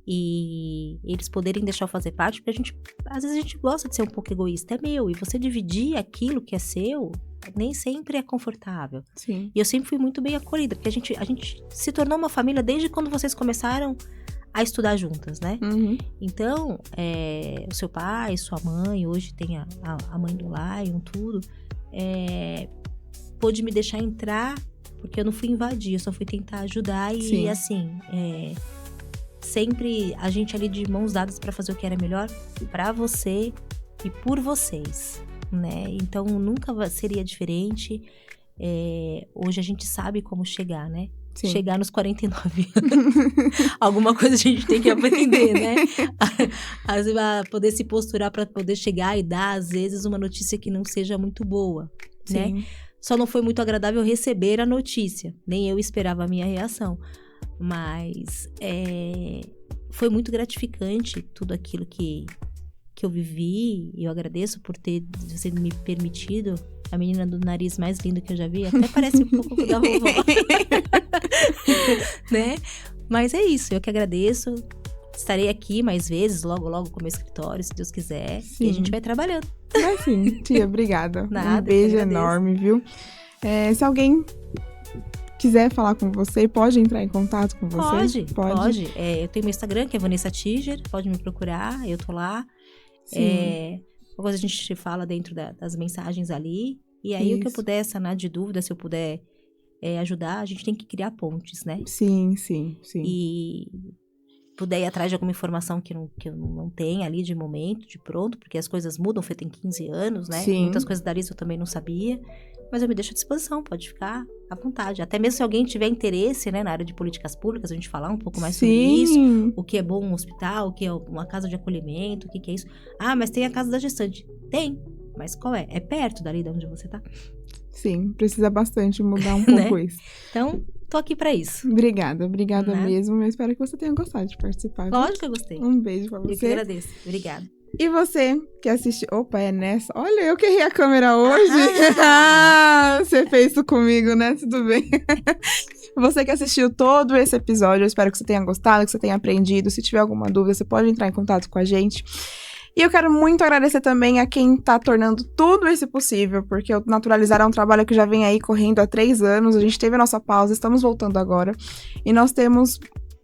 E eles poderem deixar eu fazer parte, porque às vezes a gente gosta de ser um pouco egoísta, é meu, e você dividir aquilo que é seu, nem sempre é confortável. Sim. E eu sempre fui muito bem acolhida, porque a gente se tornou uma família desde quando vocês começaram a estudar juntas, né? Uhum. Então, o seu pai, sua mãe, hoje tem a mãe do Lion, tudo, pôde me deixar entrar, porque eu não fui invadir, eu só fui tentar ajudar e, Sim. assim, sempre a gente ali de mãos dadas para fazer o que era melhor para você e por vocês, né? Então nunca seria diferente. Hoje a gente sabe como chegar, né? Sim. Chegar nos 49 anos. Alguma coisa a gente tem que aprender, né? A poder se posturar para poder chegar e dar, às vezes, uma notícia que não seja muito boa, né? Sim. Só não foi muito agradável receber a notícia. Nem eu esperava a minha reação. Mas foi muito gratificante tudo aquilo que eu vivi. E eu agradeço por ter você me permitido. A menina do nariz mais lindo que eu já vi. Até parece um pouco da vovó. Né? Mas é isso, eu que agradeço. Estarei aqui mais vezes, logo, logo com o meu escritório, se Deus quiser. Sim. E a gente vai trabalhando. Mas sim, tia, obrigada. Nada, um beijo eu agradeço. enorme, viu? Se alguém quiser falar com você, pode entrar em contato com você? Pode. Eu tenho meu Instagram, que é Vanessa Tiger, pode me procurar, eu tô lá. Sim. Uma coisa a gente fala dentro das mensagens ali. E aí, o que eu puder sanar de dúvida, se eu puder ajudar, a gente tem que criar pontes, né? Sim. E puder ir atrás de alguma informação que eu não tenho ali de momento, de pronto, porque as coisas mudam, tem 15 anos, né? Sim. Muitas coisas da Liz eu também não sabia. Mas eu me deixo à disposição, pode ficar à vontade. Até mesmo se alguém tiver interesse, né, na área de políticas públicas, a gente falar um pouco mais sobre isso. O que é bom um hospital, o que é uma casa de acolhimento, o que é isso. Ah, mas tem a casa da gestante. Tem, mas qual é? É perto dali de onde você tá? Sim, precisa bastante mudar um pouco Né? isso. Então, tô aqui pra isso. Obrigada Nada. mesmo. Eu espero que você tenha gostado de participar. Lógico que eu gostei. Um beijo pra Eu que você. agradeço. Obrigada. E você que assistiu... Opa, é nessa. Olha, eu que errei a câmera hoje. Você fez isso comigo, né? Tudo bem. Você que assistiu todo esse episódio, eu espero que você tenha gostado, que você tenha aprendido. Se tiver alguma dúvida, você pode entrar em contato com a gente. E eu quero muito agradecer também a quem tá tornando tudo isso possível, porque o Naturalizar é um trabalho que já vem aí correndo há 3 anos. A gente teve a nossa pausa, estamos voltando agora. E nós temos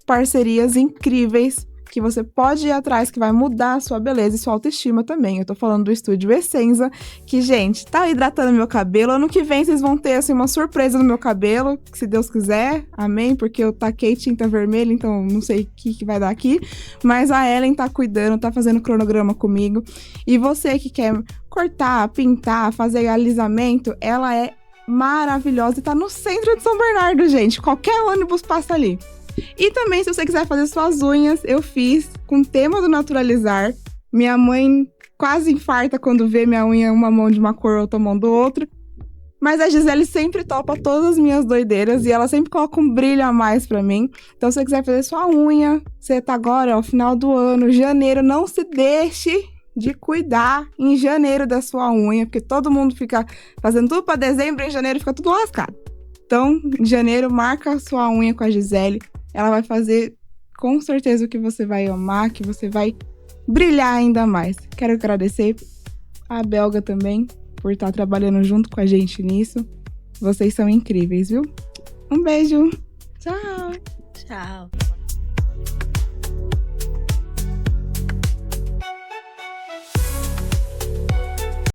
parcerias incríveis que você pode ir atrás, que vai mudar a sua beleza e sua autoestima também. Eu tô falando do Estúdio Essenza, que, gente, tá hidratando meu cabelo. Ano que vem vocês vão ter, assim, uma surpresa no meu cabelo, se Deus quiser, amém? Porque eu taquei tinta vermelha, então não sei o que vai dar aqui. Mas a Ellen tá cuidando, tá fazendo cronograma comigo. E você que quer cortar, pintar, fazer alisamento, ela é maravilhosa e tá no centro de São Bernardo, gente. Qualquer ônibus passa ali. E também, se você quiser fazer suas unhas, eu fiz com o tema do Naturalizar. Minha mãe quase infarta quando vê minha unha uma mão de uma cor, outra mão do outro. Mas a Gisele sempre topa todas as minhas doideiras e ela sempre coloca um brilho a mais pra mim. Então, se você quiser fazer sua unha, você tá agora, ó, final do ano, janeiro, não se deixe de cuidar em janeiro da sua unha, porque todo mundo fica fazendo tudo pra dezembro e em janeiro fica tudo lascado. Então, em janeiro, marca a sua unha com a Gisele. Ela vai fazer, com certeza, o que você vai amar, que você vai brilhar ainda mais. Quero agradecer a Belga também por estar trabalhando junto com a gente nisso. Vocês são incríveis, viu? Um beijo. Tchau. Tchau.